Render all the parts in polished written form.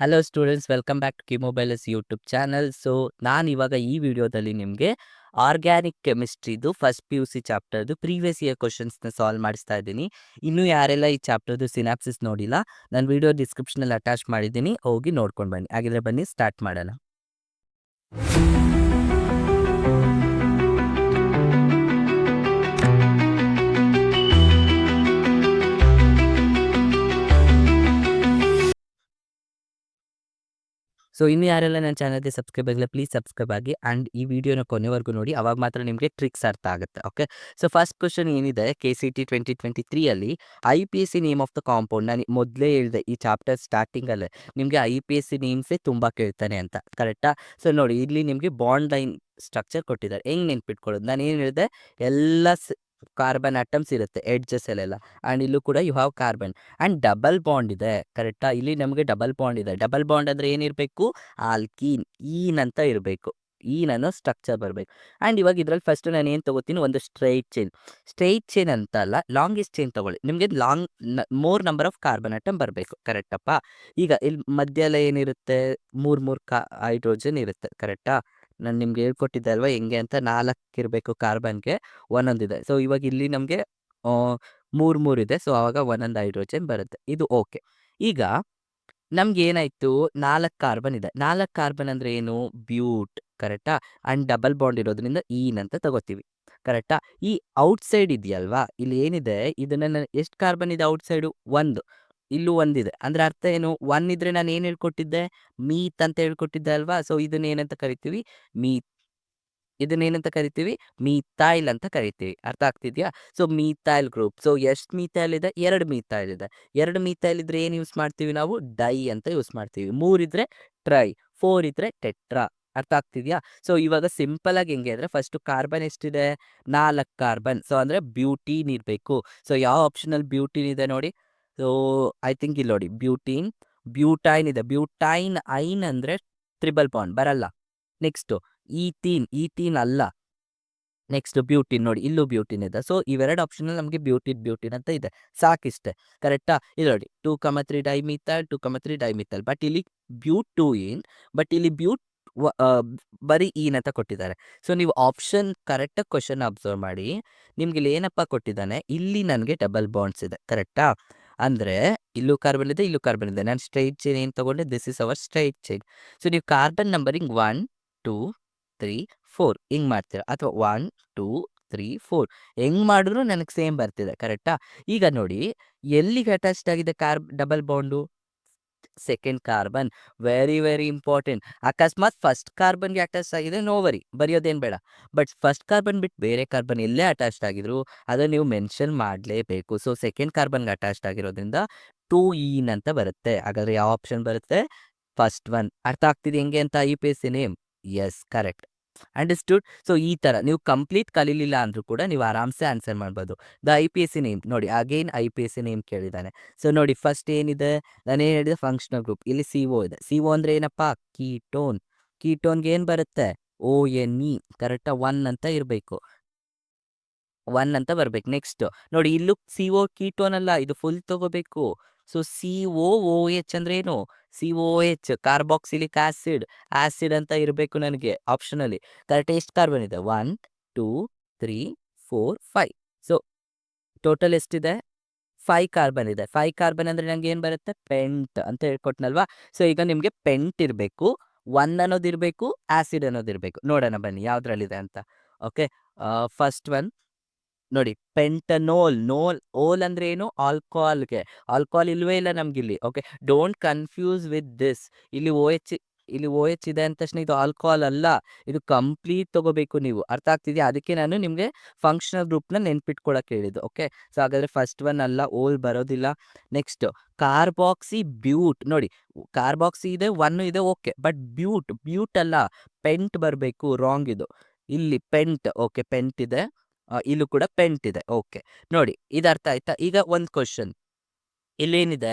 Hello students, welcome back to ಕಿಮೊಬೈಲಸ್ YouTube channel. So ನಾನು ಇವಾಗ ಈ ವಿಡಿಯೋದಲ್ಲಿ ನಿಮಗೆ ಆರ್ಗ್ಯಾನಿಕ್ ಕೆಮಿಸ್ಟ್ರಿದು ಫಸ್ಟ್ ಪಿ ಯು ಸಿ ಚಾಪ್ಟರ್ದು ಪ್ರೀವಿಯಸ್ ಇಯರ್ ಕ್ವಶನ್ಸ್ನ ಸಾಲ್ವ್ ಮಾಡಿಸ್ತಾ ಇದ್ದೀನಿ. ಇನ್ನೂ ಯಾರೆಲ್ಲ ಈ ಚಾಪ್ಟರ್ದು ಸಿನಾಪ್ಸಿಸ್ ನೋಡಿಲ್ಲ, ನಾನು ವಿಡಿಯೋ ಡಿಸ್ಕ್ರಿಪ್ಷನಲ್ಲಿ ಅಟ್ಯಾಚ್ ಮಾಡಿದ್ದೀನಿ, ಹೋಗಿ ನೋಡ್ಕೊಂಡು ಬನ್ನಿ. ಹಾಗಿದ್ರೆ ಬನ್ನಿ ಸ್ಟಾರ್ಟ್ ಮಾಡೋಣ. ಸೊ ಇನ್ನು ಯಾರೆಲ್ಲ ನನ್ನ ಚಾನಲ್ಗೆ ಸಬ್ಸ್ಕ್ರೈಬ್ ಆಗಿಲ್ಲ, ಪ್ಲೀಸ್ ಸಬ್ಸ್ಕ್ರೈಬ್ ಆಗಿ ಆ್ಯಂಡ್ ಈ ವಿಡಿಯೋನ ಕೊನೆವರೆಗೂ ನೋಡಿ, ಅವಾಗ ಮಾತ್ರ ನಿಮಗೆ ಟ್ರಿಕ್ಸ್ ಅರ್ಥ ಆಗುತ್ತೆ. ಓಕೆ, ಸೊ ಫಸ್ಟ್ ಕ್ವಶನ್ ಏನಿದೆ, KCT 2023 IPSC name of the compound. ನಾನು ಮೊದಲೇ ಹೇಳಿದೆ ಈ ಚಾಪ್ಟರ್ ಸ್ಟಾರ್ಟಿಂಗಲ್ಲೇ ನಿಮಗೆ IPSC ನೇಮ್ಸೇ ತುಂಬ ಕೇಳ್ತಾನೆ ಅಂತ, ಕರೆಕ್ಟಾ? ಸೊ ನೋಡಿ, ಇಲ್ಲಿ ನಿಮಗೆ ಬಾಂಡ್ ಲೈನ್ ಸ್ಟ್ರಕ್ಚರ್ ಕೊಟ್ಟಿದ್ದಾರೆ. ಹೆಂಗೆ ನೆನ್ಪಿಟ್ಕೊಳ್ಳೋದು? ನಾನು ಏನು ಹೇಳಿದೆ, ಎಲ್ಲ ಕಾರ್ಬನ್ ಆಟಮ್ಸ್ ಇರುತ್ತೆ ಎಡ್ಜಸ್ ಅಲ್ಲೆಲ್ಲ, ಆ್ಯಂಡ್ ಇಲ್ಲೂ ಕೂಡ you have carbon and double bond ಇದೆ, ಕರೆಕ್ಟಾ? ಇಲ್ಲಿ ನಮಗೆ ಡಬಲ್ ಬಾಂಡ್ ಇದೆ. ಡಬಲ್ ಬಾಂಡ್ ಅಂದರೆ ಏನಿರಬೇಕು? ಆಲ್ಕೀನ್, ಈನ್ ಅಂತ ಇರಬೇಕು. ಈನ್ ಅನ್ನೋ ಸ್ಟ್ರಕ್ಚರ್ ಬರಬೇಕು. ಆ್ಯಂಡ್ ಇವಾಗ ಇದರಲ್ಲಿ ಫಸ್ಟ್ ನಾನು ಏನು ತೊಗೋತೀನಿ, ಒಂದು ಸ್ಟ್ರೈಟ್ ಚೈನ್ ಅಂತ ಅಲ್ಲ, ಲಾಂಗೆಸ್ಟ್ ಚೈನ್ ತೊಗೊಳ್ಳಿ. ನಿಮಗೆ more number of carbon atom ಬರಬೇಕು, ಕರೆಕ್ಟಪ್ಪ? ಈಗ ಇಲ್ಲಿ ಮಧ್ಯ ಎಲ್ಲ ಏನಿರುತ್ತೆ, ಮೂರು ಹೈಡ್ರೋಜನ್ ಇರುತ್ತೆ, ಕರೆಕ್ಟಾ? ನಾನು ನಿಮ್ಗೆ ಹೇಳ್ಕೊಟ್ಟಿದ್ದೆ ಅಲ್ವಾ ಹೆಂಗೆ ಅಂತ. 4 ಇರಬೇಕು ಕಾರ್ಬನ್ಗೆ, ಒಂದೊಂದಿದೆ. ಸೊ ಇವಾಗ ಇಲ್ಲಿ ನಮಗೆ ಮೂರು ಇದೆ. ಸೊ ಆವಾಗ ಒಂದೊಂದು ಹೈಡ್ರೋಜನ್ ಬರುತ್ತೆ. ಇದು ಓಕೆ. ಈಗ ನಮ್ಗೆ ಏನಾಯ್ತು, 4 ಕಾರ್ಬನ್ ಇದೆ. 4 ಕಾರ್ಬನ್ ಅಂದರೆ ಏನು? ಬ್ಯೂಟ್, ಕರೆಕ್ಟಾ? ಆ್ಯಂಡ್ ಡಬಲ್ ಬಾಂಡ್ ಇರೋದ್ರಿಂದ ಈನ್ ಅಂತ ತಗೋತೀವಿ, ಕರೆಕ್ಟಾ? ಈ ಔಟ್ಸೈಡ್ ಇದೆಯಲ್ವಾ, ಇಲ್ಲಿ ಏನಿದೆ, ಇದನ್ನ ಎಷ್ಟು ಕಾರ್ಬನ್ ಇದೆ ಔಟ್ಸೈಡು? 1. ಇಲ್ಲೂ ಒಂದಿದೆ. ಅಂದರೆ ಅರ್ಥ ಏನು? 1 ಇದ್ರೆ ನಾನು ಏನು ಹೇಳ್ಕೊಟ್ಟಿದ್ದೆ? ಮೀತ್ ಅಂತ ಹೇಳ್ಕೊಟ್ಟಿದ್ದೆ ಅಲ್ವಾ? ಸೊ ಇದನ್ನ ಏನಂತ ಕರಿತೀವಿ? ಇದನ್ನೇನಂತ ಕರಿತೀವಿ? ಮೀಥೈಲ್ ಅಂತ ಕರಿತೀವಿ. ಅರ್ಥ ಆಗ್ತಿದ್ಯಾ? So methyl group. ಸೊ ಎಷ್ಟು ಮೀಥೈಲ್ ಇದೆ? 2 ಮೀಥೈಲ್ ಇದೆ. 2 ಮೀಥೈಲ್ ಇದ್ರೆ ಏನು ಯೂಸ್ ಮಾಡ್ತೀವಿ ನಾವು? ಡೈ ಅಂತ ಯೂಸ್ ಮಾಡ್ತೀವಿ. 3 ಇದ್ರೆ ಟ್ರೈ, 4 ಇದ್ರೆ ಟೆಟ್ರಾ. ಅರ್ಥ ಆಗ್ತಿದ್ಯಾ? ಸೊ ಇವಾಗ ಸಿಂಪಲ್ ಆಗಿ ಹೆಂಗೆ ಅಂದರೆ, ಫಸ್ಟು ಕಾರ್ಬನ್ ಎಷ್ಟಿದೆ? 4 ಕಾರ್ಬನ್. ಸೊ ಅಂದರೆ ಬ್ಯೂಟೀನ್ ಇರಬೇಕು. ಸೊ ಯಾವ ಆಪ್ಷನಲ್ಲಿ ಬ್ಯೂಟೀನ್ ಇದೆ ನೋಡಿ? ಸೊ ಐ ಥಿಂಕ್ ಇಲ್ಲಿ ನೋಡಿ, ಬ್ಯೂಟೈನ್ ಇದೆ. ಬ್ಯೂಟೈನ್ ಐನ್ ಅಂದರೆ ಟ್ರಿಬಲ್ ಬಾಂಡ್ ಬರಲ್ಲ. ನೆಕ್ಸ್ಟು ಈಥೀನ್ ಅಲ್ಲ. ನೆಕ್ಸ್ಟ್ ಬ್ಯೂಟಿನ್, ನೋಡಿ ಇಲ್ಲೂ ಬ್ಯೂಟಿನ್ ಇದೆ. ಸೊ ಇವೆರಡು ಆಪ್ಷನಲ್ಲಿ ನಮಗೆ ಬ್ಯೂಟಿನ್ ಅಂತ ಇದೆ. ಸಾಕಿಷ್ಟೆ, ಕರೆಕ್ಟಾ? ಇಲ್ಲಿ ನೋಡಿ 2,3 ಡೈಮಿಥೈಲ್, 2,3 ಡೈಮಿಥೈಲ್. ಬಟ್ ಇಲ್ಲಿ ಬ್ಯೂಟ್ 2 ಇನ್, ಬಟ್ ಇಲ್ಲಿ ಬರೀ ಈನ್ ಅಂತ ಕೊಟ್ಟಿದ್ದಾರೆ. ಸೊ ನೀವು ಆಪ್ಷನ್ ಕರೆಕ್ಟಾಗಿ ಕ್ವಶನ್ ಅಬ್ಸರ್ವ್ ಮಾಡಿ. ನಿಮ್ಗೆ ಇಲ್ಲಿ ಏನಪ್ಪ ಕೊಟ್ಟಿದ್ದಾನೆ, ಇಲ್ಲಿ ನನಗೆ ಡಬಲ್ ಬಾಂಡ್ಸ್ ಇದೆ, ಕರೆಕ್ಟಾ? ಅಂದರೆ ಇಲ್ಲೂ ಕಾರ್ಬನ್ ಇದೆ, ಇಲ್ಲೂ ಕಾರ್ಬನ್ ಇದೆ. ನಾನು ಸ್ಟ್ರೈಟ್ ಚೈನ್ ಏನು ತಗೊಂಡೆ? This is our straight chain. So ನೀವು ಕಾರ್ಬನ್ ನಂಬರಿಂಗ್ 1 2 3 4 ಹಿಂಗೆ ಮಾಡ್ತೀರಾ, ಅಥವಾ 1 2 3 4 ಹೆಂಗೆ ಮಾಡಿದ್ರು ನನಗೆ ಸೇಮ್ ಬರ್ತಿದೆ, ಕರೆಕ್ಟಾ? ಈಗ ನೋಡಿ, ಎಲ್ಲಿಗೆ ಅಟ್ಯಾಚ್ಡ್ ಆಗಿದೆ double bond? Second carbon. Very very important. ಅಕಸ್ಮಾತ್ ಫಸ್ಟ್ ಕಾರ್ಬನ್ಗೆ ಅಟ್ಯಾಚ್ ಆಗಿದೆ, ನೋ ವರಿ, ಬರೆಯೋದೇನು ಬೇಡ. ಬಟ್ ಫಸ್ಟ್ ಕಾರ್ಬನ್ ಬಿಟ್ಟು ಬೇರೆ ಕಾರ್ಬನ್ ಎಲ್ಲೇ ಅಟ್ಯಾಚ್ಡ್ ಆಗಿದ್ರು ಅದನ್ನು ನೀವು ಮೆನ್ಷನ್ ಮಾಡಲೇಬೇಕು. ಸೊ ಸೆಕೆಂಡ್ ಕಾರ್ಬನ್ಗೆ ಅಟ್ಯಾಚ್ಡ್ ಆಗಿರೋದ್ರಿಂದ 2 ಈನ್ ಅಂತ ಬರುತ್ತೆ. ಹಾಗಾದರೆ ಯಾವ ಆಪ್ಷನ್ ಬರುತ್ತೆ? First one. ಅರ್ಥ ಆಗ್ತಿದೆ ಹೆಂಗೆ ಅಂತ IPSC name? Yes, correct. Understood? So ಈ ಥರ ನೀವು ಕಂಪ್ಲೀಟ್ ಕಲೀಲಿಲ್ಲ ಅಂದರೂ ಕೂಡ ನೀವು ಆರಾಮ್ಸೆ ಆನ್ಸರ್ ಮಾಡ್ಬೋದು. IPSC ನೇಮ್ ನೋಡಿ, ಅಗೇನ್ IPSC ನೇಮ್ ಕೇಳಿದ್ದಾನೆ. ಸೊ ನೋಡಿ, ಫಸ್ಟ್ ಏನಿದೆ, ನಾನೇನು ಹೇಳಿದೆ? Functional group. ಇಲ್ಲಿ CO ಇದೆ. CO ಅಂದರೆ ಏನಪ್ಪ? ಕೀಟೋನ್. ಕೀಟೋನ್ಗೆ ಏನು ಬರುತ್ತೆ? ONE, ಕರೆಕ್ಟಾ? 1 ಅಂತ ಇರಬೇಕು, 1 ಅಂತ ಬರ್ಬೇಕು. ನೆಕ್ಸ್ಟ್ ನೋಡಿ, ಇಲ್ಲೂ CO ಕೀಟೋನ್ ಅಲ್ಲ, ಇದು ಫುಲ್ ತಗೋಬೇಕು. ಸೊ COOH ಅಂದ್ರೆ ಏನು? COH, ಕಾರ್ಬಾಕ್ಸಿಲಿಕ್ ಆಸಿಡ್ ಅಂತ ಇರಬೇಕು ನನಗೆ ಆಪ್ಷನಲ್ಲಿ. ಕರೆಕ್ಟ್? ಎಷ್ಟು ಕಾರ್ಬನ್ ಇದೆ? 1 2 3 4 5. ಸೊ ಟೋಟಲ್ ಎಷ್ಟಿದೆ? 5 ಕಾರ್ಬನ್ ಇದೆ. 5 ಕಾರ್ಬನ್ ಅಂದರೆ ನನಗೆ ಏನು ಬರುತ್ತೆ? ಪೆಂಟ್ ಅಂತ ಹೇಳ್ಕೊಟ್ನಲ್ವಾ? ಸೊ ಈಗ ನಿಮಗೆ ಪೆಂಟ್ ಇರಬೇಕು, 1 ಅನ್ನೋದಿರಬೇಕು, ಆಸಿಡ್ ಅನ್ನೋದಿರಬೇಕು. ನೋಡೋಣ ಬನ್ನಿ ಯಾವುದ್ರಲ್ಲಿದೆ ಅಂತ. ಓಕೆ, ಫಸ್ಟ್ ಒನ್ ನೋಡಿ, ಪೆಂಟನೋಲ್. ಓಲ್ ಅಂದ್ರೆ ಏನು? ಆಲ್ಕೋಹಾಲ್ಗೆ. ಆಲ್ಕೋಹಾಲ್ ಇಲ್ವೇ ಇಲ್ಲ ನಮ್ಗಿಲ್ಲಿ. Okay, don't confuse with this. ಇಲ್ಲಿ OH ಇದೆ ಅಂದ ತಕ್ಷಣ ಇದು ಆಲ್ಕೋಹಾಲ್ ಅಲ್ಲ, ಇದು ಕಂಪ್ಲೀಟ್ ತಗೋಬೇಕು ನೀವು. ಅರ್ಥ ಆಗ್ತಿದೆಯಾ? ಅದಕ್ಕೆ ನಾನು ನಿಮಗೆ ಫಂಕ್ಷನಲ್ ಗ್ರೂಪ್ನ ನೆನ್ಪಿಟ್ಕೊಳಕ್ಕೆ ಹೇಳಿದ್ದು. ಓಕೆ, ಸೊ ಹಾಗಾದರೆ ಫಸ್ಟ್ ಒನ್ ಅಲ್ಲ, ಓಲ್ ಬರೋದಿಲ್ಲ. Next carboxy ಬ್ಯೂಟ್. ನೋಡಿ, ಕಾರ್ಬಾಕ್ಸಿ ಇದೆ, 1 ಇದೆ, ಓಕೆ, ಬಟ್ ಬ್ಯೂಟ್ ಅಲ್ಲ, ಪೆಂಟ್ ಬರಬೇಕು. ರಾಂಗ್ ಇದು. ಇಲ್ಲಿ ಪೆಂಟ್, ಓಕೆ, ಪೆಂಟ್ ಇದೆ. ಇಲ್ಲೂ ಕೂಡ ಪೆಂಟ್ ಇದೆ. ಓಕೆ, ನೋಡಿ ಇದು ಅರ್ಥ ಆಯ್ತಾ? ಈಗ ಒಂದು ಕ್ವಶನ್ ಇಲ್ಲೇನಿದೆ?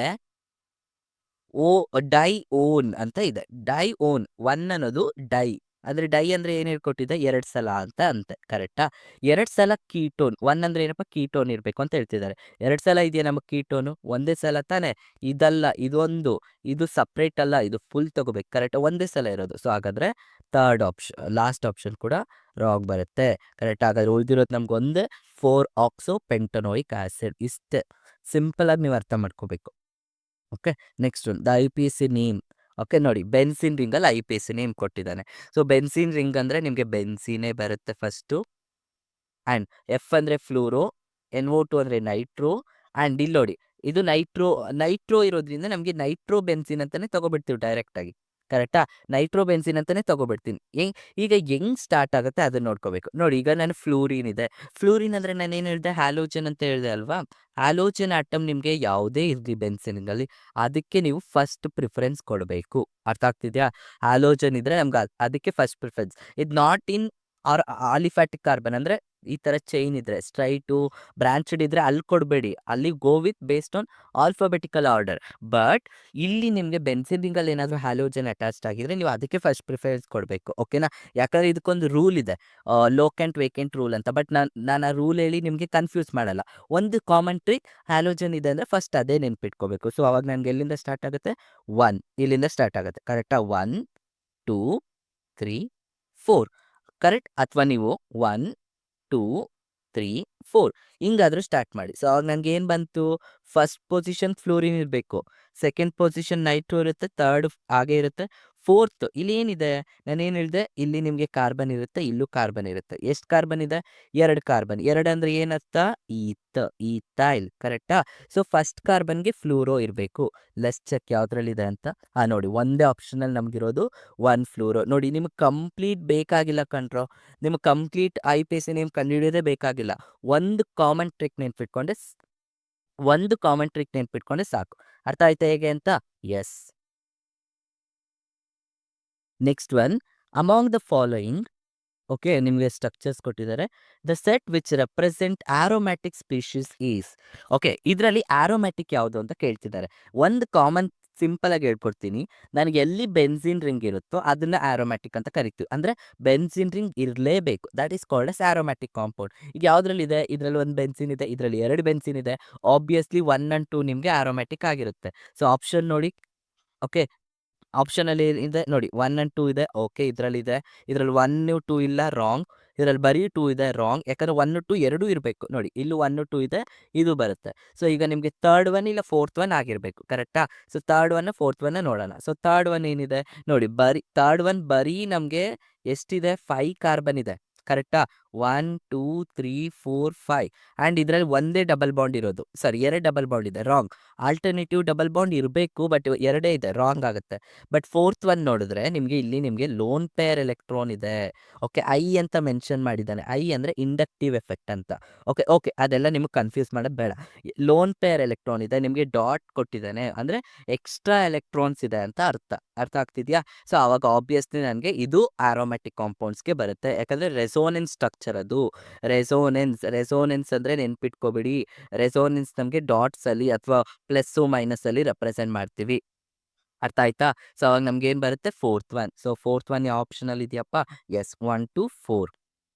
ಡೈ ಓನ್ ಅಂತ ಇದೆ. ಡೈ ಓನ್ 1 ಅನ್ನೋದು ಡೈ, ಅಂದ್ರೆ ಡೈ ಅಂದ್ರೆ ಏನ್ ಹೇಳ್ಕೊಟ್ಟಿದ್ದೆ 2 ಸಲ ಅಂತ ಅಂತೆ ಕರೆಕ್ಟಾ? 2 ಸಲ ಕೀಟೋನ್ 1 ಅಂದ್ರೆ ಏನಪ್ಪಾ ಕೀಟೋನ್ ಇರ್ಬೇಕು ಅಂತ ಹೇಳ್ತಿದ್ದಾರೆ. 2 ಸಲ ಇದೆಯಾ ನಮಗೆ ಕೀಟೋನು? ಒಂದೇ ಸಲ ತಾನೇ? ಇದಲ್ಲ ಇದೊಂದು, ಇದು ಸಪ್ರೇಟ್ ಅಲ್ಲ, ಇದು ಫುಲ್ ತಗೋಬೇಕು ಕರೆಕ್ಟಾ? ಒಂದೇ ಸಲ ಇರೋದು. ಸೊ ಹಾಗಾದ್ರೆ ಲಾಸ್ಟ್ ಆಪ್ಷನ್ ಕೂಡ ರಾಂಗ್ ಬರುತ್ತೆ. ಕರೆಕ್ಟ್ ಹಾಗಾದ್ರೆ ಉಳಿದಿರೋದು ನಮ್ಗೆ ಒಂದೇ 4 ಆಕ್ಸೋ ಪೆಂಟನೋಯಿಕ್ ಆಸಿಡ್. ಇಷ್ಟೇ ಸಿಂಪಲ್ ಆಗಿ ನೀವು ಅರ್ಥ ಮಾಡ್ಕೋಬೇಕು. Okay, next the IPAC name. Okay ನೋಡಿ, ಬೆನ್ಸಿನ್ ರಿಂಗ್ ಅಲ್ಲಿ IPAC ನೇಮ್ ಕೊಟ್ಟಿದ್ದಾನೆ. ಸೊ ಬೆನ್ಸಿನ್ ರಿಂಗ್ ಅಂದ್ರೆ ನಿಮಗೆ ಬೆನ್ಸಿನೇ ಬರುತ್ತೆ ಫಸ್ಟು. ಆ್ಯಂಡ್ ಎಫ್ ಅಂದರೆ ಫ್ಲೂರೋ, NO2 ಅಂದರೆ ನೈಟ್ರೋ. ಆ್ಯಂಡ್ ಇಲ್ಲಿ ನೋಡಿ, ಇದು ನೈಟ್ರೋ ಇರೋದ್ರಿಂದ ನಮಗೆ ನೈಟ್ರೋ ಬೆನ್ಸಿನ್ ಅಂತಲೇ ತೊಗೊಬಿಡ್ತೀವಿ ಡೈರೆಕ್ಟಾಗಿ. ಕರೆಕ್ಟಾ? ನೈಟ್ರೋ ಬೆನ್ಸಿನ್ ಅಂತಲೇ ತೊಗೊಬಿಡ್ತೀನಿ. ಈಗ ಹೆಂಗ್ ಸ್ಟಾರ್ಟ್ ಆಗುತ್ತೆ ಅದನ್ನ ನೋಡ್ಕೋಬೇಕು. ನೋಡಿ, ಈಗ ನಾನು ಫ್ಲೂರಿನ್ ಇದೆ. ಫ್ಲೂರಿನ್ ಅಂದರೆ ನಾನು ಏನು ಹೇಳಿದೆ, ಹ್ಯಾಲೋಜನ್ ಅಂತ ಹೇಳಿದೆ ಅಲ್ವಾ? ಹ್ಯಾಲೋಜನ್ ಆಟಮ್ ನಿಮಗೆ ಯಾವುದೇ ಇರಲಿ ಬೆನ್ಸಿನ್ನಲ್ಲಿ, ಅದಕ್ಕೆ ನೀವು ಫಸ್ಟ್ ಪ್ರಿಫರೆನ್ಸ್ ಕೊಡಬೇಕು. ಅರ್ಥ ಆಗ್ತಿದೆಯಾ? ಹ್ಯಾಲೋಜನ್ ಇದ್ರೆ ನಮ್ಗೆ ಅದಕ್ಕೆ ಫಸ್ಟ್ ಪ್ರಿಫರೆನ್ಸ್. ಇದು ನಾಟ್ ಇನ್ ಆಲಿಫ್ಯಾಟಿಕ್ ಕಾರ್ಬನ್ ಅಂದರೆ ಈ ಥರ ಚೈನ್ ಇದ್ರೆ ಸ್ಟ್ರೈಟು ಬ್ರಾಂಚೆಡ್ ಇದ್ರೆ ಅಲ್ಲಿ ಕೊಡಬೇಡಿ. ಅಲ್ಲಿ go with based on alphabetical order. But ಇಲ್ಲಿ ನಿಮಗೆ ಬೆನ್ಸಿನ್ ರಿಂಗಲ್ಲಿ ಏನಾದರೂ ಹ್ಯಾಲೋಜನ್ ಅಟ್ಯಾಚ್ಡ್ ಆಗಿದ್ರೆ ನೀವು ಅದಕ್ಕೆ ಫಸ್ಟ್ ಪ್ರಿಫರೆನ್ಸ್ ಕೊಡಬೇಕು. ಓಕೆನಾ? ಯಾಕಂದರೆ ಇದಕ್ಕೊಂದು ರೂಲ್ ಇದೆ, ಲೋಕೆಂಟ್ ವೇಕೆಂಟ್ ರೂಲ್ ಅಂತ. ಬಟ್ ನಾನು ಆ ರೂಲ್ ಹೇಳಿ ನಿಮಗೆ ಕನ್ಫ್ಯೂಸ್ ಮಾಡಲ್ಲ. ಒಂದು ಕಾಮನ್ ಟ್ರಿಕ್, ಹ್ಯಾಲೋಜನ್ ಇದೆ ಅಂದರೆ ಫಸ್ಟ್ ಅದೇ ನೆನ್ಪಿಟ್ಕೋಬೇಕು. ಸೊ ಅವಾಗ ನನಗೆ ಎಲ್ಲಿಂದ ಸ್ಟಾರ್ಟ್ ಆಗುತ್ತೆ? 1 ಇಲ್ಲಿಂದ ಸ್ಟಾರ್ಟ್ ಆಗುತ್ತೆ. ಕರೆಕ್ಟಾ? 1 2 3 4 ಕರೆಕ್ಟ್? ಅಥವಾ ನೀವು 1 2 3 4 ಹಿಂಗಾದ್ರೂ ಸ್ಟಾರ್ಟ್ ಮಾಡಿ. ಸೊ ಅವಾಗ ನನಗೆ ಏನು ಬಂತು? ಫಸ್ಟ್ ಪೊಸಿಷನ್ ಫ್ಲೋರಿನ್ ಇರಬೇಕು, ಸೆಕೆಂಡ್ ಪೊಸಿಷನ್ ನೈಟ್ರೋ ಇರುತ್ತೆ, ಥರ್ಡ್ ಹಾಗೆ ಇರುತ್ತೆ, ಫೋರ್ತ್ ಇಲ್ಲಿ ಏನಿದೆ, ನಾನೇನು ಹೇಳಿದೆ, ಇಲ್ಲಿ ನಿಮಗೆ ಕಾರ್ಬನ್ ಇರುತ್ತೆ, ಇಲ್ಲೂ ಕಾರ್ಬನ್ ಇರುತ್ತೆ. ಎಷ್ಟು ಕಾರ್ಬನ್ ಇದೆ? 2 ಕಾರ್ಬನ್. 2 ಅಂದರೆ ಏನರ್ಥ? ಈಥೈಲ್. ಕರೆಕ್ಟಾ? ಸೊ ಫಸ್ಟ್ ಕಾರ್ಬನ್ಗೆ ಫ್ಲೂರೋ ಇರಬೇಕು. ಲೆಸ್ ಚೆಕ್ ಯಾವುದ್ರಲ್ಲಿದೆ ಅಂತ. ನೋಡಿ, ಒಂದೇ ಆಪ್ಷನಲ್ಲಿ ನಮಗಿರೋದು 1 ಫ್ಲೂರೋ. ನೋಡಿ, ನಿಮಗೆ ಕಂಪ್ಲೀಟ್ ಬೇಕಾಗಿಲ್ಲ ಕಣ್ರೋ. ನಿಮಗೆ ಕಂಪ್ಲೀಟ್ IPAC ನೇಮ್ ಕಂಡುಹಿಡಿಯೋದೇ ಬೇಕಾಗಿಲ್ಲ. ಒಂದು ಕಾಮನ್ ಟ್ರಿಕ್ ನೆನ್ಪಿಟ್ಕೊಂಡ್ರೆ ಸಾಕು. ಅರ್ಥ ಆಯ್ತಾ ಹೇಗೆ ಅಂತ? Yes. Next one, among the following. Okay, ನಿಮಗೆ ಸ್ಟ್ರಕ್ಚರ್ಸ್ ಕೊಟ್ಟಿದ್ದಾರೆ. The set which represent aromatic species is. Okay, ಇದರಲ್ಲಿ ಆರೋಮ್ಯಾಟಿಕ್ ಯಾವುದು ಅಂತ ಕೇಳ್ತಿದ್ದಾರೆ. ಒಂದು ಕಾಮನ್ ಸಿಂಪಲ್ ಆಗಿ ಹೇಳ್ಕೊಡ್ತೀನಿ. ನನಗೆ ಎಲ್ಲಿ ಬೆನ್ಸಿನ್ ರಿಂಗ್ ಇರುತ್ತೋ ಅದನ್ನ ಆರೋಮ್ಯಾಟಿಕ್ ಅಂತ ಕರಿತೀವಿ. ಅಂದರೆ ಬೆನ್ಸಿನ್ ರಿಂಗ್ ಇರಲೇಬೇಕು. That is called as aromatic compound. ಈಗ ಯಾವುದ್ರಲ್ಲಿದೆ? ಇದರಲ್ಲಿ ಒಂದು ಬೆನ್ಸಿನ್ ಇದೆ, ಇದರಲ್ಲಿ 2 ಬೆನ್ಸಿನ್ ಇದೆ. ಆಬ್ವಿಯಸ್ಲಿ 1 and 2 ನಿಮಗೆ ಆರೋಮ್ಯಾಟಿಕ್ ಆಗಿರುತ್ತೆ. ಸೊ ಆಪ್ಷನ್ ನೋಡಿ. ಓಕೆ, ಆಪ್ಷನಲ್ಲಿ ಇದೆ ನೋಡಿ, 1 and 2 ಇದೆ. ಓಕೆ, ಇದರಲ್ಲಿದೆ. ಇದರಲ್ಲಿ 1 2 ಇಲ್ಲ, ರಾಂಗ್. ಇದರಲ್ಲಿ ಬರೀ 2 ಇದೆ, ರಾಂಗ್. ಯಾಕಂದರೆ 1 2 ಎರಡೂ ಇರಬೇಕು. ನೋಡಿ, ಇಲ್ಲೂ 1 2 ಇದೆ, ಇದು ಬರುತ್ತೆ. ಸೊ ಈಗ ನಿಮಗೆ ಥರ್ಡ್ ಒನ್ ಇಲ್ಲ ಫೋರ್ತ್ ಒನ್ ಆಗಿರಬೇಕು. ಕರೆಕ್ಟಾ? So third one fourth one ನೋಡೋಣ. ಸೊ ಥರ್ಡ್ ಒನ್ ಏನಿದೆ ನೋಡಿ, ಥರ್ಡ್ ಒನ್ ಬರೀ ನಮಗೆ ಎಷ್ಟಿದೆ? 5 ಕಾರ್ಬನ್ ಇದೆ. ಕರೆಕ್ಟಾ? 1 2 3 4 5. ಆ್ಯಂಡ್ ಇದರಲ್ಲಿ ಒಂದೇ ಡಬಲ್ ಬಾಂಡ್ ಇರೋದು. ಸಾರಿ, 2 ಡಬಲ್ ಬಾಂಡ್ ಇದೆ, ರಾಂಗ್. ಆಲ್ಟರ್ನೇಟಿವ್ ಡಬಲ್ ಬಾಂಡ್ ಇರಬೇಕು, ಬಟ್ 2 ಇದೆ, ರಾಂಗ್ ಆಗುತ್ತೆ. ಬಟ್ ಫೋರ್ತ್ ಒನ್ ನೋಡಿದ್ರೆ ನಿಮಗೆ ಲೋನ್ ಪೇರ್ ಎಲೆಕ್ಟ್ರಾನ್ ಇದೆ. ಓಕೆ, ಐ ಅಂತ ಮೆನ್ಷನ್ ಮಾಡಿದ್ದಾನೆ. ಐ ಅಂದರೆ ಇಂಡಕ್ಟಿವ್ ಎಫೆಕ್ಟ್ ಅಂತ. ಓಕೆ ಓಕೆ, ಅದೆಲ್ಲ ನಿಮಗೆ ಕನ್ಫ್ಯೂಸ್ ಮಾಡೋದು ಬೇಡ. ಲೋನ್ ಪೇರ್ ಎಲೆಕ್ಟ್ರಾನ್ ಇದೆ, ನಿಮಗೆ ಡಾಟ್ ಕೊಟ್ಟಿದ್ದಾನೆ, ಅಂದರೆ ಎಕ್ಸ್ಟ್ರಾ ಎಲೆಕ್ಟ್ರಾನ್ಸ್ ಇದೆ ಅಂತ ಅರ್ಥ ಆಗ್ತಿದೆಯಾ? ಸೊ ಅವಾಗ ಆಬ್ವಿಯಸ್ಲಿ ನನಗೆ ಇದು ಆರೋಮ್ಯಾಟಿಕ್ ಕಾಂಪೌಂಡ್ಸ್ಗೆ ಬರುತ್ತೆ. ಯಾಕಂದರೆ ರೆಸೋನೆನ್ಸ್ ಸ್ಟ್ರಕ್ಚರ್ ಅದು. ರೆಸೋನೆನ್ಸ್ ಅಂದರೆ ನೆನ್ಪಿಟ್ಕೋಬಿಡಿ, ರೆಸೋನೆನ್ಸ್ ನಮಗೆ ಡಾಟ್ಸಲ್ಲಿ ಅಥವಾ ಪ್ಲಸ್ಸು ಮೈನಸಲ್ಲಿ ರೆಪ್ರೆಸೆಂಟ್ ಮಾಡ್ತೀವಿ. ಅರ್ಥ ಆಯ್ತಾ? ಸೊ ಅವಾಗ ನಮ್ಗೆ ಏನು ಬರುತ್ತೆ? Fourth one. So fourth one ಯಾವ ಆಪ್ಷನಲ್ಲಿ ಇದೆಯಪ್ಪ? Yes, 1 to 4.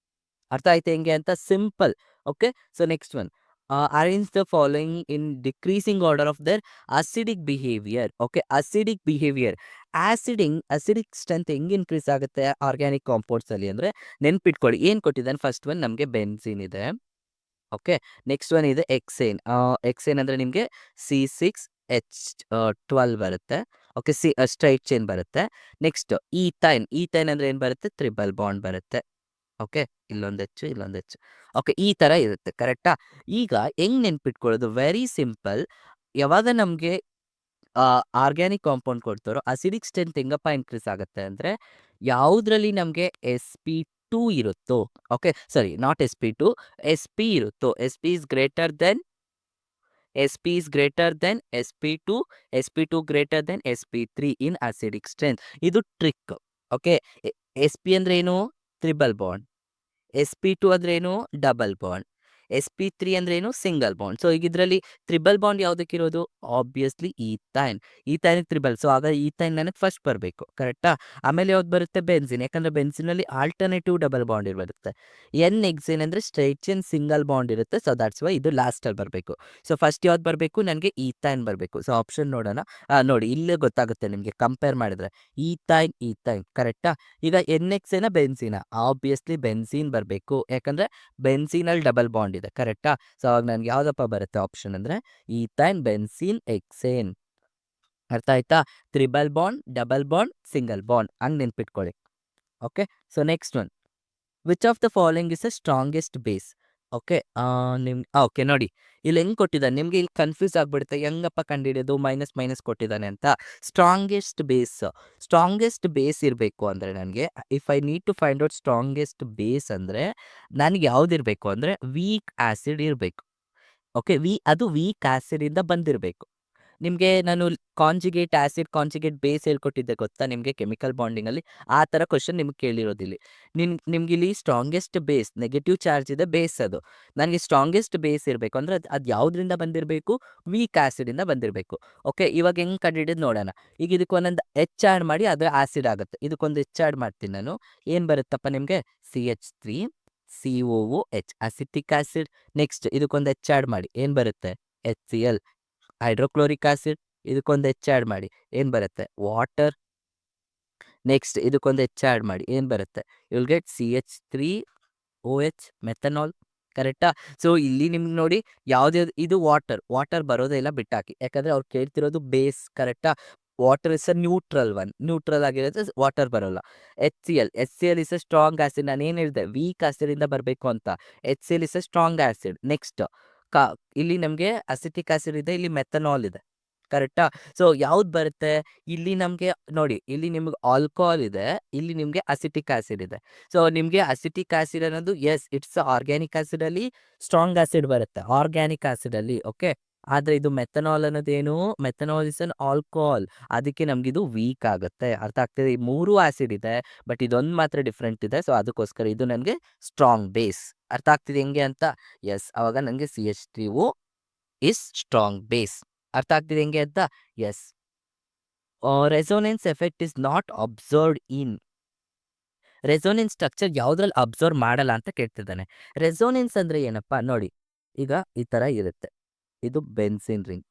ಅರ್ಥ ಆಯ್ತಾ ಹೆಂಗೆ ಅಂತ? Simple. Okay, so next one, arrange the following in decreasing order of their acidic behaviour. Okay, acidic behaviour, acidic strength ಹೆಂಗೆ ಇನ್ಕ್ರೀಸ್ ಆಗುತ್ತೆ ಆರ್ಗ್ಯಾನಿಕ್ ಕಾಂಪೌಂಡ್ಸಲ್ಲಿ ಅಂದರೆ ನೆನ್ಪಿಟ್ಕೊಳ್ಳಿ. ಏನು ಕೊಟ್ಟಿದ್ದಾನೆ? ಫಸ್ಟ್ ಒನ್ ನಮಗೆ ಬೆನ್ಸಿನ್ ಇದೆ. ಓಕೆ, ನೆಕ್ಸ್ಟ್ ಒನ್ ಇದೆ ಎಕ್ಸೇನ್. ಎಕ್ಸೇನ್ ಅಂದರೆ ನಿಮಗೆ C6H12 ಬರುತ್ತೆ. ಓಕೆ, ಸ್ಟ್ರೈಟ್ ಚೈನ್ ಬರುತ್ತೆ. ನೆಕ್ಸ್ಟ್ ಈಥೈನ್ ಅಂದರೆ ಏನು ಬರುತ್ತೆ? ತ್ರಿಬಲ್ ಬಾಂಡ್ ಬರುತ್ತೆ. ಓಕೆ, ಇಲ್ಲೊಂದು ಹೆಚ್ಚು, ಇಲ್ಲೊಂದು ಹೆಚ್ಚು. ಓಕೆ, ಈ ಥರ ಇರುತ್ತೆ. ಕರೆಕ್ಟಾ? ಈಗ ಹೆಂಗ್ ನೆನ್ಪಿಟ್ಕೊಳ್ಳೋದು? Very simple. ಯಾವಾಗ ನಮಗೆ ಆರ್ಗ್ಯಾನಿಕ್ ಕಾಂಪೌಂಡ್ ಕೊಡ್ತಾರೋ ಅಸಿಡಿಕ್ ಸ್ಟ್ರೆಂತ್ ಹೆಂಗಪ್ಪ ಇನ್ಕ್ರೀಸ್ ಆಗುತ್ತೆ ಅಂದರೆ ಯಾವುದ್ರಲ್ಲಿ ನಮಗೆ sp2 ಇರುತ್ತೋ. Okay, sorry, not sp2, sp ಇರುತ್ತೋ. sp is greater than sp2, sp2 greater than sp3 in acidic strength. ಇದು ಟ್ರಿಕ್. ಓಕೆ, sp ಅಂದ್ರೆ ಏನು? Triple bond. sp2 ಅಂದ್ರೆ ಏನು? Double bond. sp3 ಅಂದ್ರೆ ಏನು ಸಿಂಗಲ್ ಬಾಂಡ್. ಸೊ ಈಗ ಇದರಲ್ಲಿ ತ್ರಿಬಲ್ ಬಾಂಡ್ ಯಾವುದಕ್ಕಿರೋದು? Obviously ethyne. ಈಥೈನಿಗೆ ತ್ರಿಬಲ್. ಸೊ ಆಗ ಈಥೈನ್ ನನಗೆ ಫಸ್ಟ್ ಬರಬೇಕು, ಕರೆಕ್ಟಾ? ಆಮೇಲೆ ಯಾವ್ದು ಬರುತ್ತೆ? ಬೆನ್ಸಿನ್. ಯಾಕಂದ್ರೆ ಬೆನ್ಸಿನಲ್ಲಿ ಆಲ್ಟರ್ನೇಟಿವ್ ಡಬಲ್ ಬಾಂಡ್ ಇರುತ್ತೆ. ಎನ್ ಎಕ್ಸೇನ್ ಅಂದ್ರೆ ಸ್ಟ್ರೈಟ್ ಚೈನ್ ಸಿಂಗಲ್ ಬಾಂಡ್ ಇರುತ್ತೆ. ಸೊ ದಟ್ಸ್ ವೈ ಇದು ಲಾಸ್ಟಲ್ಲಿ ಬರಬೇಕು. ಸೊ ಫಸ್ಟ್ ಯಾವ್ದು ಬರಬೇಕು? ನನಗೆ ಈಥೈನ್ ಬರಬೇಕು. ಸೊ ಆಪ್ಷನ್ ನೋಡೋಣ. ನೋಡಿ ಇಲ್ಲೇ ಗೊತ್ತಾಗುತ್ತೆ ನಿಮಗೆ ಕಂಪೇರ್ ಮಾಡಿದ್ರೆ. ಈಥೈನ್ ಈಥೈನ್, ಕರೆಕ್ಟಾ? ಈಗ ಎನ್ ಎಕ್ಸೇನ ಬೆನ್ಸಿನ? ಆಬ್ವಿಯಸ್ಲಿ ಬೆನ್ಸಿನ್ ಬರಬೇಕು. ಯಾಕಂದ್ರೆ ಬೆನ್ಸಿನಲ್ಲಿ ಡಬಲ್ ಬಾಂಡ್ ಇದೆ, ಕರೆಕ್ಟಾ? ಸೊ ಅವಾಗ ನನಗೆ ಯಾವುದಪ್ಪ ಬರುತ್ತೆ ಆಪ್ಷನ್ ಅಂದರೆ ಈಥೈನ್ ಬೆನ್ಸಿನ್ ಎಕ್ಸೇನ್. ಅರ್ಥ ಆಯ್ತಾ? Triple bond, double bond, single bond, ಹಂಗೆ ನೆನ್ಪಿಟ್ಕೊಳ್ಳಿ. Okay. So next one, which of the following is the strongest base? Okay. Okay ನೋಡಿ, ಇಲ್ಲಿ ಹೆಂಗೆ ಕೊಟ್ಟಿದ್ದಾನೆ ನಿಮಗೆ, ಇಲ್ಲಿ ಕನ್ಫ್ಯೂಸ್ ಆಗಿಬಿಡುತ್ತೆ ಹೆಂಗಪ್ಪ ಕಂಡುಹಿಡಿಯೋದು, ಮೈನಸ್ ಮೈನಸ್ ಕೊಟ್ಟಿದ್ದಾನೆ ಅಂತ. ಸ್ಟ್ರಾಂಗೆಸ್ಟ್ ಬೇಸ್ ಇರಬೇಕು ಅಂದರೆ ನನಗೆ, if I need to find out strongest base ಅಂದರೆ ನನಗೆ ಯಾವುದಿರಬೇಕು ಅಂದರೆ ವೀಕ್ ಆ್ಯಸಿಡ್ ಇರಬೇಕು. ಓಕೆ, ಅದು ವೀಕ್ ಆ್ಯಸಿಡಿಂದ ಬಂದಿರಬೇಕು. ನಿಮಗೆ ನಾನು ಕಾಂಜುಗೇಟ್ ಆ್ಯಸಿಡ್, ಕಾಂಜುಗೇಟ್ ಬೇಸ್ ಹೇಳ್ಕೊಟ್ಟಿದ್ದೆ ಗೊತ್ತಾ ನಿಮಗೆ ಕೆಮಿಕಲ್ ಬಾಂಡಿಂಗಲ್ಲಿ? ಆ ಥರ ಕ್ವಶನ್ ನಿಮ್ಗೆ ಕೇಳಿರೋದಿಲ್ಲಿ. ನಿಮ್ಗೆ ಇಲ್ಲಿ ಸ್ಟ್ರಾಂಗೆಸ್ಟ್ ಬೇಸ್, ನೆಗೆಟಿವ್ ಚಾರ್ಜ್ ಇದೆ ಬೇಸ್ ಅದು. ನನಗೆ ಸ್ಟ್ರಾಂಗೆಸ್ಟ್ ಬೇಸ್ ಇರಬೇಕು ಅಂದರೆ ಅದು ಯಾವುದರಿಂದ ಬಂದಿರಬೇಕು? ವೀಕ್ ಆ್ಯಸಿಡಿಂದ ಬಂದಿರಬೇಕು. ಓಕೆ, ಇವಾಗ ಹೆಂಗೆ ಕಂಡುಹಿಡಿದು ನೋಡೋಣ. ಈಗ ಇದಕ್ಕೆ ಒಂದೊಂದು ಎಚ್ ಆ್ಯಡ್ ಮಾಡಿ ಅದು ಆ್ಯಸಿಡ್ ಆಗುತ್ತೆ. ಇದಕ್ಕೊಂದು ಎಚ್ ಆ್ಯಡ್ ಮಾಡ್ತೀನಿ ನಾನು. ಏನು ಬರುತ್ತಪ್ಪ ನಿಮಗೆ? CH3 COOH acetic acid. Next ಇದಕ್ಕೊಂದು ಎಚ್ ಆ್ಯಡ್ ಮಾಡಿ, ಏನು ಬರುತ್ತೆ? HCl hydrochloric acid. ಇದಕ್ಕೊಂದು ಎಚ್ ಆ್ಯಡ್ ಮಾಡಿ, ಏನು ಬರುತ್ತೆ? ವಾಟರ್. ನೆಕ್ಸ್ಟ್ ಇದಕ್ಕೊಂದು ಎಚ್ ಆ್ಯಡ್ ಮಾಡಿ, ಏನು ಬರುತ್ತೆ? You will get CH3OH methanol, ಕರೆಕ್ಟಾ? ಸೊ ಇಲ್ಲಿ ನಿಮ್ಗೆ ನೋಡಿ ಯಾವ್ದು ಇದು ವಾಟರ್ ಬರೋದೇ ಇಲ್ಲ, ಬಿಟ್ಟಾಕಿ. ಯಾಕಂದ್ರೆ ಅವ್ರು ಕೇಳ್ತಿರೋದು ಬೇಸ್, ಕರೆಕ್ಟಾ? ವಾಟರ್ ಇಸ್ ಅ ನ್ಯೂಟ್ರಲ್ ಆಗಿರುತ್ತೆ, ವಾಟರ್ ಬರೋಲ್ಲ. HCl is a strong acid. ನಾನು ಏನು ಹೇಳಿದೆ? ವೀಕ್ ಆಸಿಡಿಂದ ಬರಬೇಕು ಅಂತ. HCl is a strong acid. Next ಇಲ್ಲಿ ನಮಗೆ ಅಸಿಟಿಕ್ ಆಸಿಡ್ ಇದೆ, ಇಲ್ಲಿ ಮೆಥನಾಲ್ ಇದೆ, ಕರೆಕ್ಟಾ? ಸೊ ಯಾವ್ದು ಬರುತ್ತೆ ಇಲ್ಲಿ ನಮಗೆ? ನೋಡಿ ಇಲ್ಲಿ ನಿಮ್ಗೆ ಆಲ್ಕೋಹಾಲ್ ಇದೆ, ಇಲ್ಲಿ ನಿಮಗೆ ಅಸಿಟಿಕ್ ಆಸಿಡ್ ಇದೆ. ಸೊ ನಿಮಗೆ ಅಸಿಟಿಕ್ ಆಸಿಡ್ ಅನ್ನೋದು ಇಟ್ಸ್ ಆರ್ಗ್ಯಾನಿಕ್ ಆಸಿಡ್ ಅಲ್ಲಿ ಸ್ಟ್ರಾಂಗ್ ಆಸಿಡ್ ಬರುತ್ತೆ, ಆರ್ಗ್ಯಾನಿಕ್ ಆಸಿಡ್ ಅಲ್ಲಿ. ಓಕೆ, ಆದ್ರೆ ಇದು ಮೆಥನಾಲ್ ಅನ್ನೋದೇನು? ಮೆಥನಾಲ್ ಇಸ್ ಅನ್ ಆಲ್ಕೋಹಾಲ್, ಅದಕ್ಕೆ ನಮ್ಗೆ ಇದು ವೀಕ್ ಆಗುತ್ತೆ. ಅರ್ಥ ಆಗ್ತದೆ? ಈ ಮೂರು ಆಸಿಡ್ ಇದೆ, ಬಟ್ ಇದೊಂದು ಮಾತ್ರ ಡಿಫ್ರೆಂಟ್ ಇದೆ. ಸೊ ಅದಕ್ಕೋಸ್ಕರ ಇದು ನನಗೆ ಸ್ಟ್ರಾಂಗ್ ಬೇಸ್. ಅರ್ಥ ಆಗ್ತಿದೆ ಹೆಂಗೆ ಅಂತ? ಅವಾಗ ನನಗೆ CH3O ಇಸ್ ಸ್ಟ್ರಾಂಗ್ ಬೇಸ್. ಅರ್ಥ ಆಗ್ತಿದೆ ಹೆಂಗೆ ಅಂತ? Resonance effect is not observed in. Resonance structure ಯಾವುದ್ರಲ್ಲಿ ಅಬ್ಸರ್ವ್ ಮಾಡಲ್ಲ ಅಂತ ಕೇಳ್ತಿದ್ದಾನೆ. ರೆಸೋನೆನ್ಸ್ ಅಂದ್ರೆ ಏನಪ್ಪ ನೋಡಿ, ಈಗ ಈ ಥರ ಇರುತ್ತೆ, ಇದು ಬೆನ್ಸಿನ್ ರಿಂಗ್.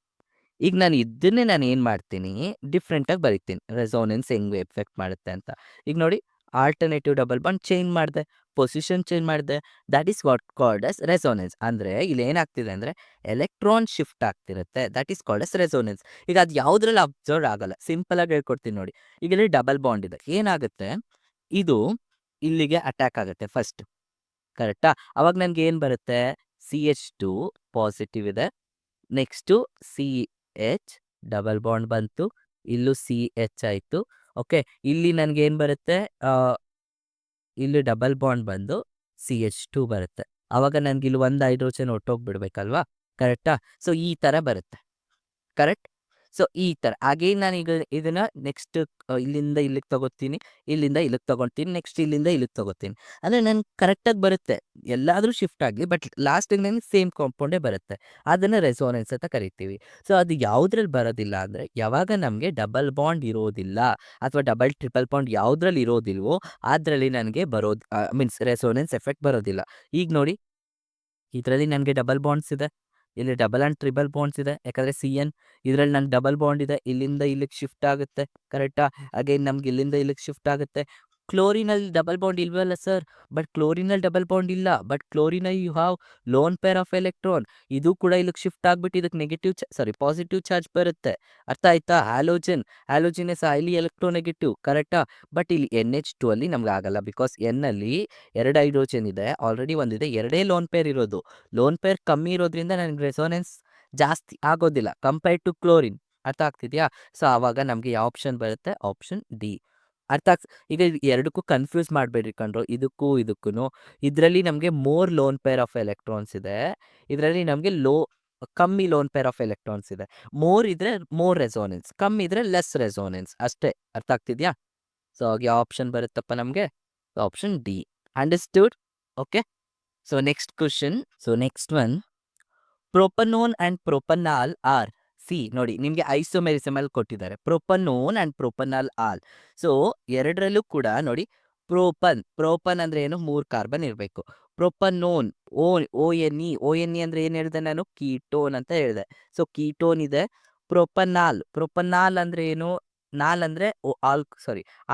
ಈಗ ನಾನು ಏನು ಮಾಡ್ತೀನಿ, ಡಿಫ್ರೆಂಟಾಗಿ ಬರಿತೀನಿ ರೆಸೋನೆನ್ಸ್ ಹೆಂಗೆ ಎಫೆಕ್ಟ್ ಮಾಡುತ್ತೆ ಅಂತ. ಈಗ ನೋಡಿ, ಆಲ್ಟರ್ನೇಟಿವ್ ಡಬಲ್ ಬಾಂಡ್ ಚೇಂಜ್ ಮಾಡಿದೆ, ಪೊಸಿಷನ್ ಚೇಂಜ್ ಮಾಡಿದೆ, that is what called as resonance. ಅಂದರೆ ಇಲ್ಲಿ ಏನಾಗ್ತಿದೆ ಅಂದರೆ ಎಲೆಕ್ಟ್ರಾನ್ ಶಿಫ್ಟ್ ಆಗ್ತಿರುತ್ತೆ, that is called as resonance. ಈಗ ಅದು ಯಾವುದ್ರಲ್ಲಿ ಅಬ್ಸರ್ವ್ ಆಗಲ್ಲ. ಸಿಂಪಲ್ ಆಗಿ ಹೇಳ್ಕೊಡ್ತೀನಿ ನೋಡಿ. ಈಗ ಇಲ್ಲಿ ಡಬಲ್ ಬಾಂಡ್ ಇದೆ, ಏನಾಗುತ್ತೆ? ಇದು ಇಲ್ಲಿಗೆ ಅಟ್ಯಾಕ್ ಆಗುತ್ತೆ ಫಸ್ಟ್, ಕರೆಕ್ಟಾ? ಅವಾಗ ನನಗೆ ಏನು ಬರುತ್ತೆ? CH2 ಪಾಸಿಟಿವ್ ಇದೆ, ನೆಕ್ಸ್ಟು CH ಡಬಲ್ ಬಾಂಡ್ ಬಂತು, ಇಲ್ಲೂ CH ಆಯಿತು. ಓಕೆ, ಇಲ್ಲಿ ನನಗೆ ಏನು ಬರುತ್ತೆ? ಇಲ್ಲಿ ಡಬಲ್ ಬಾಂಡ್ ಬಂದು CH2 ಬರುತ್ತೆ. ಆವಾಗ ನನಗೆ ಇಲ್ಲಿ ಒಂದು ಹೈಡ್ರೋಜನ್ ಹೊರ್ಟೋಗ್ಬಿಡ್ಬೇಕಲ್ವಾ, ಕರೆಕ್ಟಾ? ಸೊ ಈ ಥರ ಬರುತ್ತೆ, ಕರೆಕ್ಟ್? ಸೊ ಈ ಥರ ಅಗೇನ್ ನಾನೀಗ ಇದನ್ನು ನೆಕ್ಸ್ಟ್ ಇಲ್ಲಿಂದ ಇಲ್ಲಿಗೆ ತಗೋತೀನಿ, ಇಲ್ಲಿಂದ ಇಲ್ಲಿಗೆ ತಗೊತೀನಿ, ನೆಕ್ಸ್ಟ್ ಇಲ್ಲಿಂದ ಇಲ್ಲಿಗೆ ತಗೋತೀನಿ. ಅಂದರೆ ನನಗೆ ಕರೆಕ್ಟಾಗಿ ಬರುತ್ತೆ, ಎಲ್ಲಾದರೂ ಶಿಫ್ಟ್ ಆಗಲಿ, ಬಟ್ ಲಾಸ್ಟಿಗೆ ನನಗೆ ಸೇಮ್ ಕಾಂಪೌಂಡೇ ಬರುತ್ತೆ. ಅದನ್ನು ರೆಸೋನೆನ್ಸ್ ಅಂತ ಕರಿತೀವಿ. ಸೊ ಅದು ಯಾವುದ್ರಲ್ಲಿ ಬರೋದಿಲ್ಲ ಅಂದರೆ ಯಾವಾಗ ನಮಗೆ ಡಬಲ್ ಬಾಂಡ್ ಇರೋದಿಲ್ಲ ಅಥವಾ ಡಬಲ್ ಟ್ರಿಪಲ್ ಬಾಂಡ್ ಯಾವುದ್ರಲ್ಲಿ ಇರೋದಿಲ್ವೋ ಅದರಲ್ಲಿ ನನಗೆ ಬರೋದು ಮೀನ್ಸ್ ರೆಸೋನೆನ್ಸ್ ಎಫೆಕ್ಟ್ ಬರೋದಿಲ್ಲ. ಈಗ ನೋಡಿ, ಇದರಲ್ಲಿ ನನಗೆ ಡಬಲ್ ಬಾಂಡ್ಸ್ ಇದೆ, ಇಲ್ಲಿ ಡಬಲ್ ಆ್ಯಂಡ್ ಟ್ರಿಬಲ್ ಬಾಂಡ್ಸ್ ಇದೆ. ಯಾಕಂದರೆ CN ಇದರಲ್ಲಿ ನನಗೆ ಡಬಲ್ ಬಾಂಡ್ ಇದೆ, ಇಲ್ಲಿಂದ ಇಲ್ಲಿಗೆ ಶಿಫ್ಟ್ ಆಗುತ್ತೆ, ಕರೆಕ್ಟಾ? ಅಗೇನ್ ನಮ್ಗೆ ಇಲ್ಲಿಂದ ಇಲ್ಲಿಗೆ ಶಿಫ್ಟ್ ಆಗುತ್ತೆ. ಕ್ಲೋರಿನಲ್ಲಿ ಡಬಲ್ ಬಾಂಡ್ ಇಲ್ವಲ್ಲ ಸರ್? ಬಟ್ ಕ್ಲೋರಿನಲ್ಲಿ ಡಬಲ್ ಬಾಂಡ್ ಇಲ್ಲ, ಬಟ್ ಕ್ಲೋರಿನಲ್ಲಿ you have lone pair of electron. ಇದು ಕೂಡ ಇಲ್ಲಿಗೆ ಶಿಫ್ಟ್ ಆಗಿಬಿಟ್ಟು ಇದಕ್ಕೆ ಪಾಸಿಟಿವ್ ಚಾರ್ಜ್ ಬರುತ್ತೆ. ಅರ್ಥ ಆಯ್ತಾ? ಹ್ಯಾಲೋಜಿನ್ ಇಸ್ ಹೈಲಿ ಎಲೆಕ್ಟ್ರೋನೆಗೆಟಿವ್, ಕರೆಕ್ಟಾ? ಬಟ್ ಇಲ್ಲಿ NH2 ಅಲ್ಲಿ ನಮ್ಗೆ ಆಗಲ್ಲ, ಬಿಕಾಸ್ ಅಲ್ಲಿ 2 ಹೈಡ್ರೋಜನ್ ಇದೆ, ಆಲ್ರೆಡಿ ಒಂದಿದೆ, 2 ಲೋನ್ ಪೇರ್ ಇರೋದು. ಲೋನ್ ಪೇರ್ ಕಮ್ಮಿ ಇರೋದ್ರಿಂದ ನನಗೆ ರೆಸೋನೆನ್ಸ್ ಜಾಸ್ತಿ ಆಗೋದಿಲ್ಲ ಕಂಪೇರ್ಡ್ ಟು ಕ್ಲೋರಿನ್. ಅರ್ಥ ಆಗ್ತಿದೆಯಾ? ಸೊ ಆವಾಗ ನಮಗೆ ಯಾವ ಆಪ್ಷನ್ ಬರುತ್ತೆ? Option D. ಈಗ ಎರಡಕ್ಕೂ ಕನ್ಫ್ಯೂಸ್ ಮಾಡಬೇಡ್ರಿ ಕಣ್ರು, ಇದಕ್ಕೂ. ಇದರಲ್ಲಿ ನಮಗೆ more loan pair of electrons ಇದೆ, ಇದರಲ್ಲಿ ನಮಗೆ ಕಮ್ಮಿ ಲೋನ್ ಪೇರ್ ಆಫ್ ಎಲೆಕ್ಟ್ರಾನ್ಸ್ ಇದೆ. ಮೋರ್ ಇದ್ರೆ ಮೋರ್ ರೆಸೋನೆನ್ಸ್, ಕಮ್ಮಿ ಇದ್ರೆ ಲೆಸ್ ರೆಸೋನೆನ್ಸ್, ಅಷ್ಟೇ. ಅರ್ಥ ಆಗ್ತಿದೆಯಾ? ಸೊ ಯಾವ ಆಪ್ಷನ್ ಬರುತ್ತಪ್ಪ ನಮಗೆ? Option D. Understood? Okay. So next question. So next one, propanone and propanol are, see ನೋಡಿ ನಿಮಗೆ ಐಸೋಮೆರಿಸಮ್ ಅಲ್ಲಿ ಕೊಟ್ಟಿದ್ದಾರೆ propanone and propanol all. So ಎರಡರಲ್ಲೂ ಕೂಡ ನೋಡಿ ಪ್ರೋಪನ್ ಅಂದ್ರೆ ಏನು, 3 ಕಾರ್ಬನ್ ಇರಬೇಕು. ಪ್ರೊಪನೋನ್ ಓ ಓ ಎನ್ ಇ ಅಂದ್ರೆ ಏನು ಹೇಳಿದೆ ನಾನು, ಕೀಟೋನ್ ಅಂತ ಹೇಳಿದೆ. ಸೊ ಕೀಟೋನ್ ಇದೆ. ಪ್ರೊಪನಾಲ್ ಅಂದ್ರೆ ಏನು, ನಾಲ್ ಅಂದ್ರೆ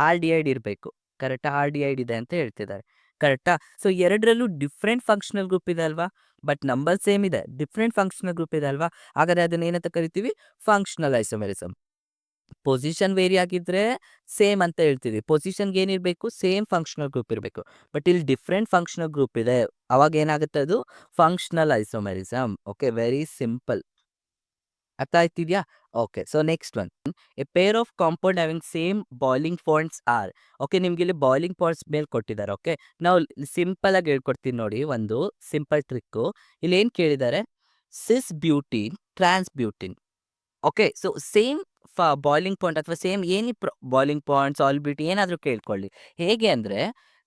ಆಲ್ಡಿಹೈಡ್ ಇರಬೇಕು. ಕರೆಕ್ಟಾ, ಆಲ್ಡಿಹೈಡ್ ಇದೆ ಅಂತ ಹೇಳ್ತಿದ್ದಾರೆ. ಕರೆಕ್ಟಾ. ಸೊ ಎರಡರಲ್ಲೂ ಡಿಫ್ರೆಂಟ್ ಫಂಕ್ಷನಲ್ ಗ್ರೂಪ್ ಇದೆ ಅಲ್ವಾ, ಬಟ್ ನಂಬರ್ ಸೇಮ್ ಇದೆ, ಡಿಫ್ರೆಂಟ್ ಫಂಕ್ಷನಲ್ ಗ್ರೂಪ್ ಇದೆ ಅಲ್ವಾ. ಹಾಗಾದ್ರೆ ಅದನ್ನ ಏನಂತ ಕರಿತೀವಿ, ಫಂಕ್ಷನಲ್ ಐಸೋಮೆರಿಸಮ್. ಪೊಸಿಷನ್ ವೇರಿ ಆಗಿದ್ರೆ ಸೇಮ್ ಅಂತ ಹೇಳ್ತೀವಿ, ಪೊಸಿಷನ್ಗೆ ಏನಿರಬೇಕು, ಸೇಮ್ ಫಂಕ್ಷನಲ್ ಗ್ರೂಪ್ ಇರಬೇಕು. ಬಟ್ ಇಲ್ಲಿ ಡಿಫ್ರೆಂಟ್ ಫಂಕ್ಷನಲ್ ಗ್ರೂಪ್ ಇದೆ, ಅವಾಗ ಏನಾಗುತ್ತೆ, ಅದು functional isomerism. Okay, very simple. ಅರ್ಥ ಆಯ್ತಿದ್ಯಾ? Okay. So next one, a pair of compound having same boiling points are. Okay, ನಿಮ್ಗೆ ಇಲ್ಲಿ ಬಾಯ್ಲಿಂಗ್ ಪಾಯಿಂಟ್ಸ್ ಮೇಲೆ ಕೊಟ್ಟಿದ್ದಾರೆ. ಓಕೆ, ನಾವು ಸಿಂಪಲ್ ಆಗಿ ಹೇಳ್ಕೊಡ್ತೀನಿ ನೋಡಿ, ಒಂದು ಸಿಂಪಲ್ ಟ್ರಿಕ್ಕು. ಇಲ್ಲಿ ಏನು ಕೇಳಿದ್ದಾರೆ, cis butene trans butene. Okay, so same boiling point ಅಥವಾ ಸೇಮ್ ಬಾಯ್ಲಿಂಗ್ ಪಾಯಿಂಟ್, ಸಾಲ್ಬಿಲಿಟಿ ಏನಾದರೂ ಕೇಳ್ಕೊಳ್ಳಿ. ಹೇಗೆ ಅಂದರೆ,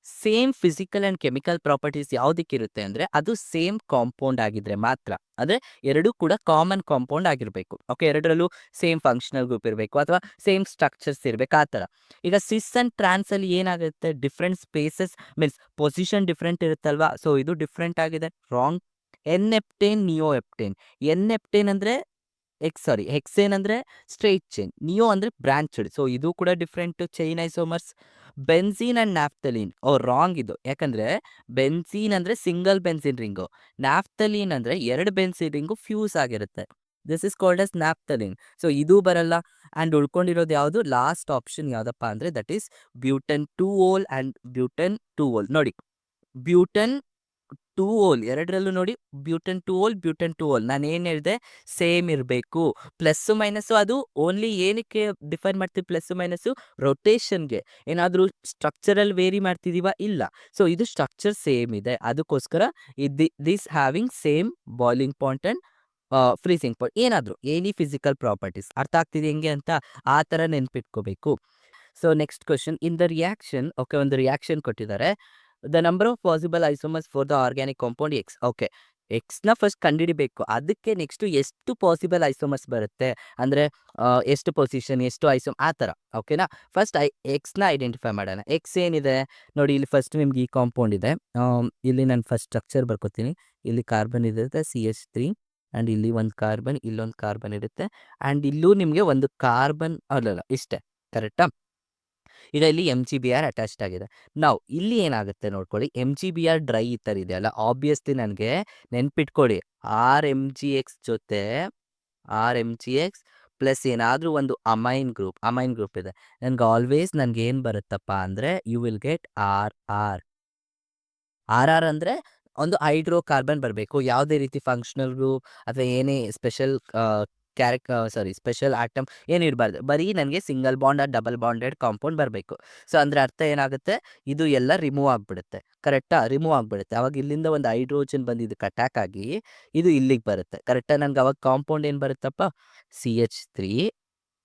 same physical and chemical properties ಯಾವುದಕ್ಕಿರುತ್ತೆ ಅಂದರೆ, ಅದು ಸೇಮ್ ಕಾಂಪೌಂಡ್ ಆಗಿದ್ರೆ ಮಾತ್ರ. ಅಂದರೆ ಎರಡೂ ಕೂಡ ಕಾಮನ್ ಕಾಂಪೌಂಡ್ ಆಗಿರಬೇಕು. ಓಕೆ, ಎರಡರಲ್ಲೂ ಸೇಮ್ ಫಂಕ್ಷನಲ್ ಗ್ರೂಪ್ ಇರಬೇಕು ಅಥವಾ ಸೇಮ್ ಸ್ಟ್ರಕ್ಚರ್ಸ್ ಇರಬೇಕು, ಆ ಥರ. ಈಗ ಸಿಸ್ ಆ್ಯಂಡ್ ಟ್ರಾನ್ಸಲ್ಲಿ ಏನಾಗುತ್ತೆ, different spaces means position different ಇರುತ್ತಲ್ವಾ. ಸೊ ಇದು ಡಿಫ್ರೆಂಟ್ ಆಗಿದೆ, ರಾಂಗ್. N heptane, neo heptane. ಎನ್-ಎಪ್ಟೇನ್ ಅಂದರೆ ಹೆಕ್ಸೇನ್ ಅಂದರೆ ಸ್ಟ್ರೈಟ್ ಚೈನ್, ನಿಯೋ ಅಂದರೆ ಬ್ರಾಂಚ್ಡ್. ಸೊ ಇದು ಕೂಡ different chain isomers. Benzene and naphthalene, wrong ಇದು. ಯಾಕಂದ್ರೆ ಬೆನ್ಝೀನ್ ಅಂದ್ರೆ ಸಿಂಗಲ್ ಬೆನ್ಝೀನ್ ರಿಂಗು, ನ್ಯಾಫ್ತಲೀನ್ ಅಂದ್ರೆ 2 ಬೆನ್ಝೀನ್ ರಿಂಗು ಫ್ಯೂಸ್ ಆಗಿರುತ್ತೆ. This is called as naphthalene. So ಇದು ಬರಲ್ಲ. ಅಂಡ್ ಉಳ್ಕೊಂಡಿರೋದು ಯಾವುದು, ಲಾಸ್ಟ್ ಆಪ್ಷನ್ ಯಾವುದಪ್ಪ ಅಂದ್ರೆ ದಟ್ ಈಸ್ ಬ್ಯೂಟನ್ 2-ಓಲ್ ಅಂಡ್ ಬ್ಯೂಟನ್ 2-ಓಲ್. ನೋಡಿ, ಬ್ಯೂಟನ್ 2-ಓಲ್ ಎರಡರಲ್ಲೂ ನೋಡಿ, ಬ್ಯೂಟನ್ 2-ಓಲ್ ನಾನು ಏನು ಹೇಳಿದೆ, ಸೇಮ್ ಇರಬೇಕು. ಪ್ಲಸ್ಸು ಮೈನಸ್ಸು ಅದು ಓನ್ಲಿ ಏನಕ್ಕೆ ಡಿಫೈನ್ ಮಾಡ್ತೀವಿ, ಪ್ಲಸ್ಸು ಮೈನಸ್ಸು ರೊಟೇಷನ್ಗೆ. ಏನಾದರೂ ಸ್ಟ್ರಕ್ಚರಲ್ ವೇರಿ ಮಾಡ್ತಿದೀವ, ಇಲ್ಲ. ಸೊ ಇದು ಸ್ಟ್ರಕ್ಚರ್ ಸೇಮ್ ಇದೆ, ಅದಕ್ಕೋಸ್ಕರ this having same boiling point and freezing point, ಏನಾದರೂ ಎನಿ ಫಿಸಿಕಲ್ ಪ್ರಾಪರ್ಟೀಸ್. ಅರ್ಥ ಆಗ್ತಿದೆ ಹೆಂಗೆ ಅಂತ, ಆ ಥರ ನೆನ್ಪಿಟ್ಕೋಬೇಕು. So next question, in the reaction. Okay, ಒಂದು ರಿಯಾಕ್ಷನ್ ಕೊಟ್ಟಿದ್ದಾರೆ. The number of possible isomers for the organic compound X. Okay, ಎಕ್ಸ್ನ ಫಸ್ಟ್ ಕಂಡುಹಿಡಿಬೇಕು, ಅದಕ್ಕೆ ನೆಕ್ಸ್ಟ್ ಎಷ್ಟು ಪಾಸಿಬಲ್ ಐಸೋಮರ್ಸ್ ಬರುತ್ತೆ ಅಂದರೆ ಎಷ್ಟು ಪೊಸಿಷನ್, ಎಷ್ಟು ಆ ಥರ. ಓಕೆನಾ. ಫಸ್ಟ್ ಎಕ್ಸ್ನ ಐಡೆಂಟಿಫೈ ಮಾಡೋಣ. ಎಕ್ಸ್ ಏನಿದೆ ನೋಡಿ, ಇಲ್ಲಿ ಫಸ್ಟ್ ನಿಮ್ಗೆ ಈ ಕಾಂಪೌಂಡ್ ಇದೆ. ಇಲ್ಲಿ ನಾನು ಫಸ್ಟ್ ಸ್ಟ್ರಕ್ಚರ್ ಬರ್ಕೋತೀನಿ. ಇಲ್ಲಿ ಕಾರ್ಬನ್ ಇರುತ್ತೆ CH3, ಆ್ಯಂಡ್ ಇಲ್ಲಿ ಒಂದು ಕಾರ್ಬನ್, ಇಲ್ಲೊಂದು ಕಾರ್ಬನ್ ಇರುತ್ತೆ, ಆ್ಯಂಡ್ ಇಲ್ಲೂ ನಿಮಗೆ ಒಂದು ಕಾರ್ಬನ್, ಅಲ್ಲಲ್ಲ ಇಷ್ಟೇ. ಕರೆಕ್ಟಾ. ಈಗ ಇಲ್ಲಿ MgBr ಅಟ್ಯಾಚ್ಡ್ ಆಗಿದೆ. ನಾವು ಇಲ್ಲಿ ಏನಾಗುತ್ತೆ ನೋಡ್ಕೊಳ್ಳಿ, MgBr ಡ್ರೈ ಈಥರ್ ಇದೆಯಲ್ಲ, ಆಬ್ವಿಯಸ್ಲಿ ನನಗೆ ನೆನ್ಪಿಟ್ಕೊಳ್ಳಿ, RMgX ಜೊತೆ RMgX ಪ್ಲಸ್ ಏನಾದರೂ ಒಂದು ಅಮೈನ್ ಗ್ರೂಪ್ ಇದೆ. ನನಗೆ ಏನು ಬರುತ್ತಪ್ಪ ಅಂದರೆ, ಯು ವಿಲ್ ಗೆಟ್ RR ಅಂದರೆ ಒಂದು ಹೈಡ್ರೋ ಕಾರ್ಬನ್ ಬರಬೇಕು. ಯಾವುದೇ ರೀತಿ ಫಂಕ್ಷನಲ್ ಗ್ರೂಪ್ ಅಥವಾ ಏನೇ ಸ್ಪೆಷಲ್ ಆಟಮ್ ಏನು ಇರಬಾರ್ದು, ಬರೀ ನನಗೆ single bond or double bonded compound ಬರಬೇಕು. ಸೊ ಅಂದರೆ ಅರ್ಥ ಏನಾಗುತ್ತೆ, ಇದು ಎಲ್ಲ ರಿಮೂವ್ ಆಗಿಬಿಡುತ್ತೆ. ಕರೆಕ್ಟಾ, ರಿಮೂವ್ ಆಗಿಬಿಡುತ್ತೆ. ಅವಾಗ ಇಲ್ಲಿಂದ ಒಂದು ಹೈಡ್ರೋಜನ್ ಬಂದು ಇದಕ್ಕೆ ಅಟ್ಯಾಕ್ ಆಗಿ ಇದು ಇಲ್ಲಿಗೆ ಬರುತ್ತೆ. ಕರೆಕ್ಟಾ. ನನಗೆ ಅವಾಗ ಕಾಂಪೌಂಡ್ ಏನು ಬರುತ್ತಪ್ಪ, CH3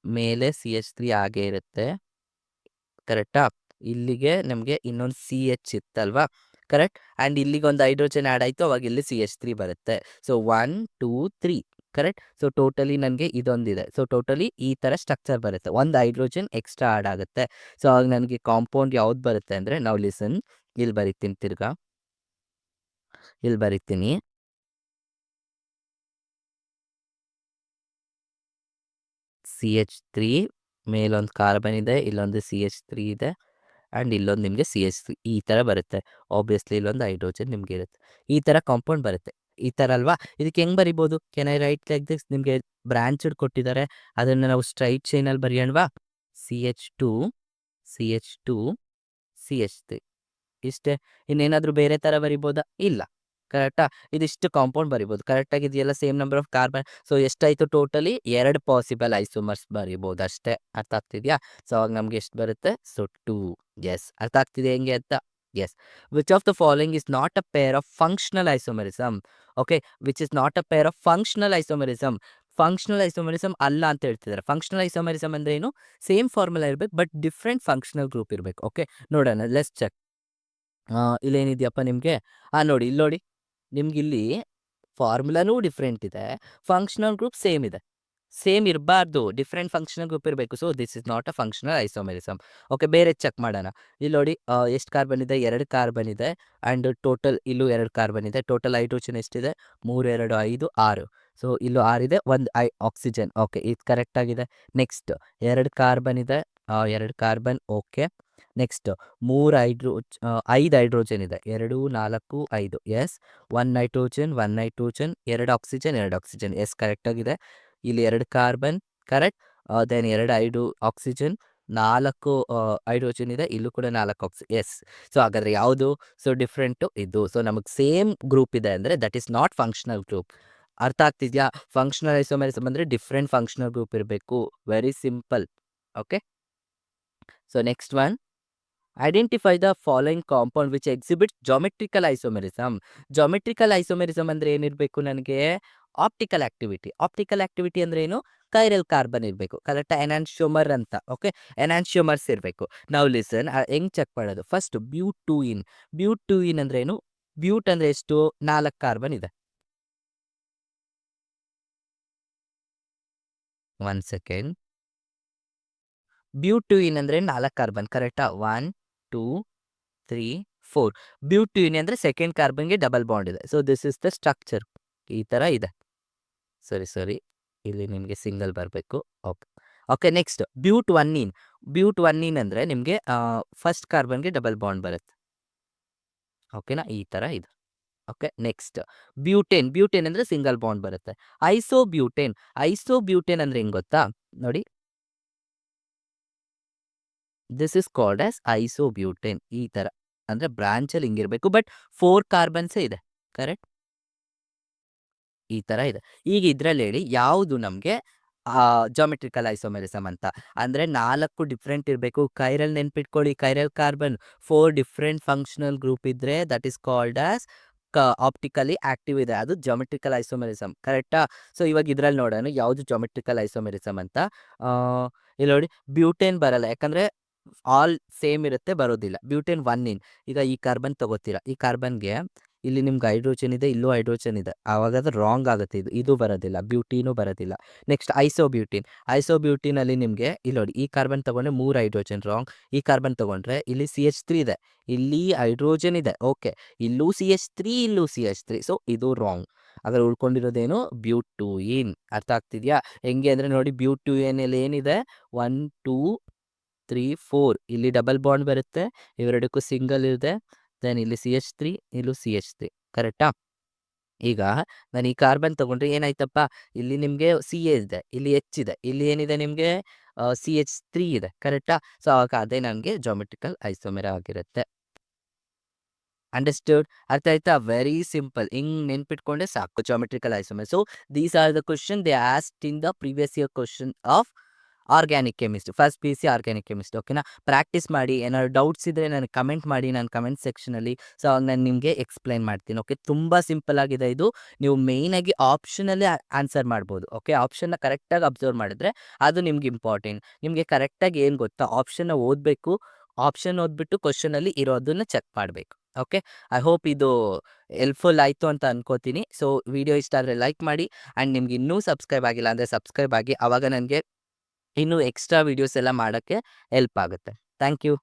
ಮೇಲೆ CH3 ಹಾಗೇ ಇರುತ್ತೆ. ಕರೆಕ್ಟಾ. ಇಲ್ಲಿಗೆ ನಮಗೆ ಇನ್ನೊಂದು CH ಇತ್ತಲ್ವಾ, ಕರೆಕ್ಟ್. ಆ್ಯಂಡ್ ಇಲ್ಲಿಗೆ ಒಂದು ಹೈಡ್ರೋಜನ್ ಆ್ಯಡ್ ಆಯಿತು, ಅವಾಗ ಇಲ್ಲಿ CH3 ಬರುತ್ತೆ. So 1 2 3, correct. ಸೊ ಟೋಟಲಿ ನನಗೆ ಇದೊಂದಿದೆ. ಸೊ ಟೋಟಲಿ ಈ ಥರ ಸ್ಟ್ರಕ್ಚರ್ ಬರುತ್ತೆ, ಒಂದು ಹೈಡ್ರೋಜನ್ ಎಕ್ಸ್ಟ್ರಾ ಆ್ಯಡ್ ಆಗುತ್ತೆ. ಸೊ ಆಗ ನನಗೆ ಕಾಂಪೌಂಡ್ ಯಾವ್ದು ಬರುತ್ತೆ ಅಂದರೆ, ನಾವು ಲಿಸನ್, ಇಲ್ಲಿ ಬರಿತೀನಿ, ಇಲ್ಲಿ ಬರಿತೀನಿ. CH3 ಮೇಲೊಂದು ಕಾರ್ಬನ್ ಇದೆ, ಇಲ್ಲೊಂದು CH3 ಇದೆ, ಆ್ಯಂಡ್ ಇಲ್ಲೊಂದು ನಿಮಗೆ CH3 ಈ ಥರ ಬರುತ್ತೆ. ಆಬ್ವಿಯಸ್ಲಿ ಇಲ್ಲೊಂದು ಹೈಡ್ರೋಜನ್ ನಿಮಗೆ ಇರುತ್ತೆ. ಈ ಥರ ಕಾಂಪೌಂಡ್ ಬರುತ್ತೆ. ಈ ಥರ ಅಲ್ವಾ. ಇದಕ್ಕೆ ಹೆಂಗೆ ಬರಿಬೋದು, can I right like this? ನಿಮಗೆ ಬ್ರಾಂಚಡ್ ಕೊಟ್ಟಿದ್ದಾರೆ, ಅದನ್ನು ನಾವು ಸ್ಟ್ರೈಟ್ ಚೈನಲ್ಲಿ ಬರೆಯೋಣವಾ. CH2 CH2 CH3 ಇಷ್ಟೇ. ಇನ್ನೇನಾದರೂ ಬೇರೆ ಥರ ಬರಿಬೋದಾ, ಇಲ್ಲ. ಕರೆಕ್ಟಾ. ಇದಿಷ್ಟು ಕಾಂಪೌಂಡ್ ಬರಿಬೋದು. ಕರೆಕ್ಟಾಗಿ ಇದೆಲ್ಲ same number of carbon. So ಎಷ್ಟಾಯಿತು ಟೋಟಲಿ, 2 ಪಾಸಿಬಲ್ ಐಸೋಮರ್ಸ್ ಬರಿಬೋದು ಅಷ್ಟೇ. ಅರ್ಥ ಆಗ್ತಿದೆಯಾ. ಸೊ ಅವಾಗ ನಮ್ಗೆ ಎಷ್ಟು ಬರುತ್ತೆ, ಸೊ 2. ಎಸ್, ಅರ್ಥ ಆಗ್ತಿದೆ ಹೆಂಗೆ ಅಂತ. Yes. Which of the following is not a pair of functional isomerism. Okay, which is not a pair of functional isomerism. Functional isomerism ಅಲ್ಲ ಅಂತ ಹೇಳ್ತಿದ್ದಾರೆ. ಫಂಕ್ಷನಲ್ ಐಸೋಮರಿಸಮ್ ಅಂದ್ರೆ ಏನು, ಸೇಮ್ ಫಾರ್ಮುಲಾ ಇರಬೇಕು, ಬಟ್ ಡಿಫ್ರೆಂಟ್ ಫಂಕ್ಷನಲ್ ಗ್ರೂಪ್ ಇರಬೇಕು. Okay, ನೋಡೋಣ, let's check. ಇಲ್ಲೇನಿದೆಯಪ್ಪ ನಿಮಗೆ, ನೋಡಿ ಇಲ್ಲಿ ನೋಡಿ, ನಿಮ್ಗಿಲ್ಲಿ ಫಾರ್ಮುಲಾನೂ ಡಿಫ್ರೆಂಟ್ ಇದೆ, ಫಂಕ್ಷನಲ್ ಗ್ರೂಪ್ ಸೇಮ್ ಇದೆ. ಸೇಮ್ ಇರಬಾರ್ದು, ಡಿಫರೆಂಟ್ ಫಂಕ್ಷನಲ್ ಗ್ರೂಪ್ ಇರಬೇಕು. So this is not a functional isomerism. Okay, ಬೇರೆ ಚೆಕ್ ಮಾಡೋಣ. ಇಲ್ಲಿ ನೋಡಿ ಎಷ್ಟು ಕಾರ್ಬನ್ ಇದೆ, 2 ಕಾರ್ಬನ್ ಇದೆ. ಆ್ಯಂಡ್ ಟೋಟಲ್ ಇಲ್ಲೂ 2 ಕಾರ್ಬನ್ ಇದೆ. ಟೋಟಲ್ ಹೈಡ್ರೋಜನ್ ಎಷ್ಟಿದೆ, 3, 2, 5, 6. ಸೊ ಇಲ್ಲೂ 6 ಇದೆ, 1 ಆಕ್ಸಿಜನ್. ಓಕೆ, ಇದು ಕರೆಕ್ಟ್ ಆಗಿದೆ. ನೆಕ್ಸ್ಟ್ 2 ಕಾರ್ಬನ್ ಇದೆ, 2 ಕಾರ್ಬನ್. ಓಕೆ, ನೆಕ್ಸ್ಟ್ 5 ಹೈಡ್ರೋಜನ್ ಇದೆ. 2, 4, 5. Yes. 1 nitrogen, 1 nitrogen, 2 oxygen, 2 oxygen. Yes, correct ಆಗಿದೆ. ಇಲ್ಲಿ 2 carbon, correct. Then 2 oxygen, 4 hydrogen ಇದೆ. ಇಲ್ಲೂ ಕೂಡ 4 ಎಸ್. ಸೊ ಹಾಗಾದ್ರೆ ಯಾವುದು? ಸೊ ಡಿಫ್ರೆಂಟು ಇದು. ಸೊ ನಮಗೆ ಸೇಮ್ ಗ್ರೂಪ್ ಇದೆ ಅಂದರೆ that is not functional group. ಅರ್ಥ ಆಗ್ತಿದೆಯಾ? ಫಂಕ್ಷನಲ್ ಐಸೋಮೆರಿಸಮ್ ಅಂದರೆ ಡಿಫ್ರೆಂಟ್ ಫಂಕ್ಷನಲ್ ಗ್ರೂಪ್ ಇರಬೇಕು. Very simple. Okay, so next one, identify the following compound which exhibit geometrical isomerism. Geometrical isomerism ಅಂದರೆ ಏನಿರಬೇಕು ನನಗೆ? Optical activity. ಆಪ್ಟಿಕಲ್ ಆಕ್ಟಿವಿಟಿ ಅಂದ್ರೆ ಏನು? ಕೈರಲ್ ಕಾರ್ಬನ್ ಇರಬೇಕು, ಕರೆಕ್ಟ್. ಎನಾನ್ಶಿಯೋಮರ್ ಅಂತ. ಓಕೆ, ಎನಾನ್ಶಿಯೋಮರ್ಸ್ ಇರಬೇಕು. ನಾವು ಲಿಸನ್, ಹೆಂಗ್ ಚೆಕ್ ಮಾಡೋದು? ಫಸ್ಟ್ ಬ್ಯೂಟೂಯಿನ್. ಬ್ಯೂಟೂಯಿನ್ ಅಂದ್ರೆ ಏನು? ಬ್ಯೂಟ್ ಅಂದ್ರೆ ಎಷ್ಟು? 4 ಕಾರ್ಬನ್ ಇದೆ. 1 ಸೆಕೆಂಡ್. ಬ್ಯೂಟೂಯಿನ್ ಅಂದ್ರೆ 4 ಕಾರ್ಬನ್, ಕರೆಕ್ಟಾ? 1, 2, 3, 4. ಬ್ಯೂಟೂಯಿನ್ ಅಂದ್ರೆ ಸೆಕೆಂಡ್ ಕಾರ್ಬನ್ಗೆ ಡಬಲ್ ಬಾಂಡ್ ಇದೆ. So this is the structure. ಈ ಥರ ಇದೆ. ಸರಿ, ಇಲ್ಲಿ ನಿಮಗೆ ಸಿಂಗಲ್ ಬರಬೇಕು. Okay, okay. ನೆಕ್ಸ್ಟ್ ಬ್ಯೂಟ್-1-इन. ಬ್ಯೂಟ್-1-इन ಅಂದರೆ ನಿಮಗೆ ಫಸ್ಟ್ ಕಾರ್ಬನ್ಗೆ ಡಬಲ್ ಬಾಂಡ್ ಬರುತ್ತೆ. ಓಕೆನಾ? ಈ ಥರ ಇದೆ. Okay, next butane. ಬ್ಯೂಟೇನ್ ಅಂದರೆ ಸಿಂಗಲ್ ಬಾಂಡ್ ಬರುತ್ತೆ. ಐಸೋಬ್ಯೂಟೇನ್. ಐಸೋಬ್ಯೂಟೇನ್ ಅಂದರೆ ಹೆಂಗೆ ಗೊತ್ತಾ? ನೋಡಿ, ದಿಸ್ ಇಸ್ ಕಾಲ್ಡ್ ಆಸ್ ಐಸೋಬ್ಯೂಟೇನ್. ಈ ಥರ ಅಂದರೆ ಬ್ರಾಂಚಲ್ಲಿ ಹಿಂಗಿರಬೇಕು, ಬಟ್ 4 ಕಾರ್ಬನ್ಸೇ ಇದೆ, ಕರೆಕ್ಟ್. ಈ ಥರ ಇದೆ. ಈಗ ಇದ್ರಲ್ಲಿ ಹೇಳಿ ಯಾವುದು ನಮಗೆ ಜಾಮೆಟ್ರಿಕಲ್ ಐಸೋಮೆರಿಸಮ್ ಅಂತ. ಅಂದರೆ 4 ಡಿಫ್ರೆಂಟ್ ಇರಬೇಕು. ಕೈರಲ್ ನೆನ್ಪಿಟ್ಕೊಳ್ಳಿ, chiral carbon 4 different functional group ಇದ್ದರೆ that is called as optically active ಇದೆ, ಅದು ಜಾಮೆಟ್ರಿಕಲ್ ಐಸೋಮೆರಿಸಮ್, ಕರೆಕ್ಟಾ? ಸೊ ಇವಾಗ ಇದ್ರಲ್ಲಿ ನೋಡೋಣ ಯಾವುದು ಜಾಮೆಟ್ರಿಕಲ್ ಐಸೋಮೆರಿಸಮ್ ಅಂತ. ಇಲ್ಲಿ ನೋಡಿ, ಬ್ಯೂಟೇನ್ ಬರಲ್ಲ, ಯಾಕಂದರೆ ಆಲ್ ಸೇಮ್ ಇರುತ್ತೆ, ಬರೋದಿಲ್ಲ. ಬ್ಯೂಟೇನ್-1-इन. ಈಗ ಈ ಕಾರ್ಬನ್ ತಗೋತೀರಾ, ಈ ಕಾರ್ಬನ್ಗೆ ಇಲ್ಲಿ ನಿಮ್ಗೆ ಹೈಡ್ರೋಜನ್ ಇದೆ, ಇಲ್ಲೂ ಹೈಡ್ರೋಜನ್ ಇದೆ, ಆವಾಗ ಅದು ರಾಂಗ್ ಆಗುತ್ತೆ. ಇದು ಬರೋದಿಲ್ಲ, ಬ್ಯೂಟೀನು ಬರೋದಿಲ್ಲ. ನೆಕ್ಸ್ಟ್ ಐಸೋಬ್ಯೂಟಿನ್. ಐಸೋಬ್ಯೂಟಿನಲ್ಲಿ ನಿಮಗೆ ಇಲ್ಲಿ ನೋಡಿ, ಈ ಕಾರ್ಬನ್ ತಗೊಂಡ್ರೆ 3 ಹೈಡ್ರೋಜನ್, ರಾಂಗ್. ಈ ಕಾರ್ಬನ್ ತಗೊಂಡ್ರೆ ಇಲ್ಲಿ CH3 ಇದೆ, ಇಲ್ಲಿ ಹೈಡ್ರೋಜನ್ ಇದೆ. ಓಕೆ, ಇಲ್ಲೂ CH3, ಇಲ್ಲೂ CH3. ಸೊ ಇದು ರಾಂಗ್. ಹಾಗಾದ್ರೆ ಉಳ್ಕೊಂಡಿರೋದೇನು? ಬ್ಯೂಟೂಯಿನ್. ಅರ್ಥ ಆಗ್ತಿದೆಯಾ? ಹೆಂಗೆ ಅಂದರೆ ನೋಡಿ, ಬ್ಯೂಟೂಯಿನಲ್ಲಿ ಏನಿದೆ? 1, 2, 3, 4. ಇಲ್ಲಿ ಡಬಲ್ ಬಾಂಡ್ ಬರುತ್ತೆ, ಇವೆರಡಕ್ಕೂ ಸಿಂಗಲ್ ಇದೆ. ದೆನ್ ಇಲ್ಲಿ CH3, ಇಲ್ಲೂ CH3, ಕರೆಕ್ಟಾ? ಈಗ ನಾನು ಈ ಕಾರ್ಬನ್ ತಗೊಂಡ್ರೆ ಏನಾಯ್ತಪ್ಪ? ಇಲ್ಲಿ ನಿಮಗೆ CA ಇದೆ, ಇಲ್ಲಿ H ಇದೆ, ಇಲ್ಲಿ ಏನಿದೆ ನಿಮಗೆ? CH3 ಇದೆ, ಕರೆಕ್ಟಾ? ಸೊ ಆವಾಗ ಅದೇ ನನಗೆ ಜಾಮೆಟ್ರಿಕಲ್ ಐಸೋಮೆರ್ ಆಗಿರುತ್ತೆ. ಅಂಡರ್ಸ್ಟುಡ್? ಅರ್ಥ ಆಯ್ತಾ? Very simple. ಹಿಂಗ್ ನೆನ್ಪಿಟ್ಕೊಂಡ್ರೆ ಸಾಕು, geometrical isomer. So these are the question they asked in the previous year question of organic chemistry, first PUC organic chemistry. ಓಕೆನಾ? ಪ್ರಾಕ್ಟೀಸ್ ಮಾಡಿ. ಏನಾದ್ರು ಡೌಟ್ಸ್ ಇದ್ದರೆ ನನಗೆ ಕಮೆಂಟ್ ಮಾಡಿ, ನಾನು ಕಮೆಂಟ್ ಸೆಕ್ಷನಲ್ಲಿ. ಸೊ ಅವಾಗ ನಾನು ನಿಮಗೆ ಎಕ್ಸ್ಪ್ಲೈನ್ ಮಾಡ್ತೀನಿ. ಓಕೆ, ತುಂಬ ಸಿಂಪಲ್ ಆಗಿದೆ ಇದು. ನೀವು ಮೇಯ್ನಾಗಿ ಆಪ್ಷನಲ್ಲೇ ಆನ್ಸರ್ ಮಾಡ್ಬೋದು. ಓಕೆ, ಆಪ್ಷನ್ನ ಕರೆಕ್ಟಾಗಿ ಅಬ್ಸರ್ವ್ ಮಾಡಿದ್ರೆ ಅದು ನಿಮ್ಗೆ ಇಂಪಾರ್ಟೆಂಟ್. ನಿಮಗೆ ಕರೆಕ್ಟಾಗಿ ಏನು ಗೊತ್ತಾ? ಆಪ್ಷನ್ನ ಓದಬೇಕು, ಆಪ್ಷನ್ ಓದ್ಬಿಟ್ಟು ಕ್ವಶನಲ್ಲಿ ಇರೋದನ್ನ ಚೆಕ್ ಮಾಡಬೇಕು. ಓಕೆ, ಐ ಹೋಪ್ ಇದು ಹೆಲ್ಪ್ಫುಲ್ ಆಯಿತು ಅಂತ ಅನ್ಕೋತೀನಿ. ಸೊ ವಿಡಿಯೋ ಇಷ್ಟ ಆದರೆ ಲೈಕ್ ಮಾಡಿ. ಆ್ಯಂಡ್ ನಿಮ್ಗೆ ಇನ್ನೂ ಸಬ್ಸ್ಕ್ರೈಬ್ ಆಗಿಲ್ಲ ಅಂದರೆ ಸಬ್ಸ್ಕ್ರೈಬ್ ಆಗಿ, ಆವಾಗ ನನಗೆ ಇನ್ನೂ ಎಕ್ಸ್ಟ್ರಾ ವೀಡಿಯೋಸ್ ಎಲ್ಲ ಮಾಡೋಕ್ಕೆ ಹೆಲ್ಪ್ ಆಗುತ್ತೆ. Thank you.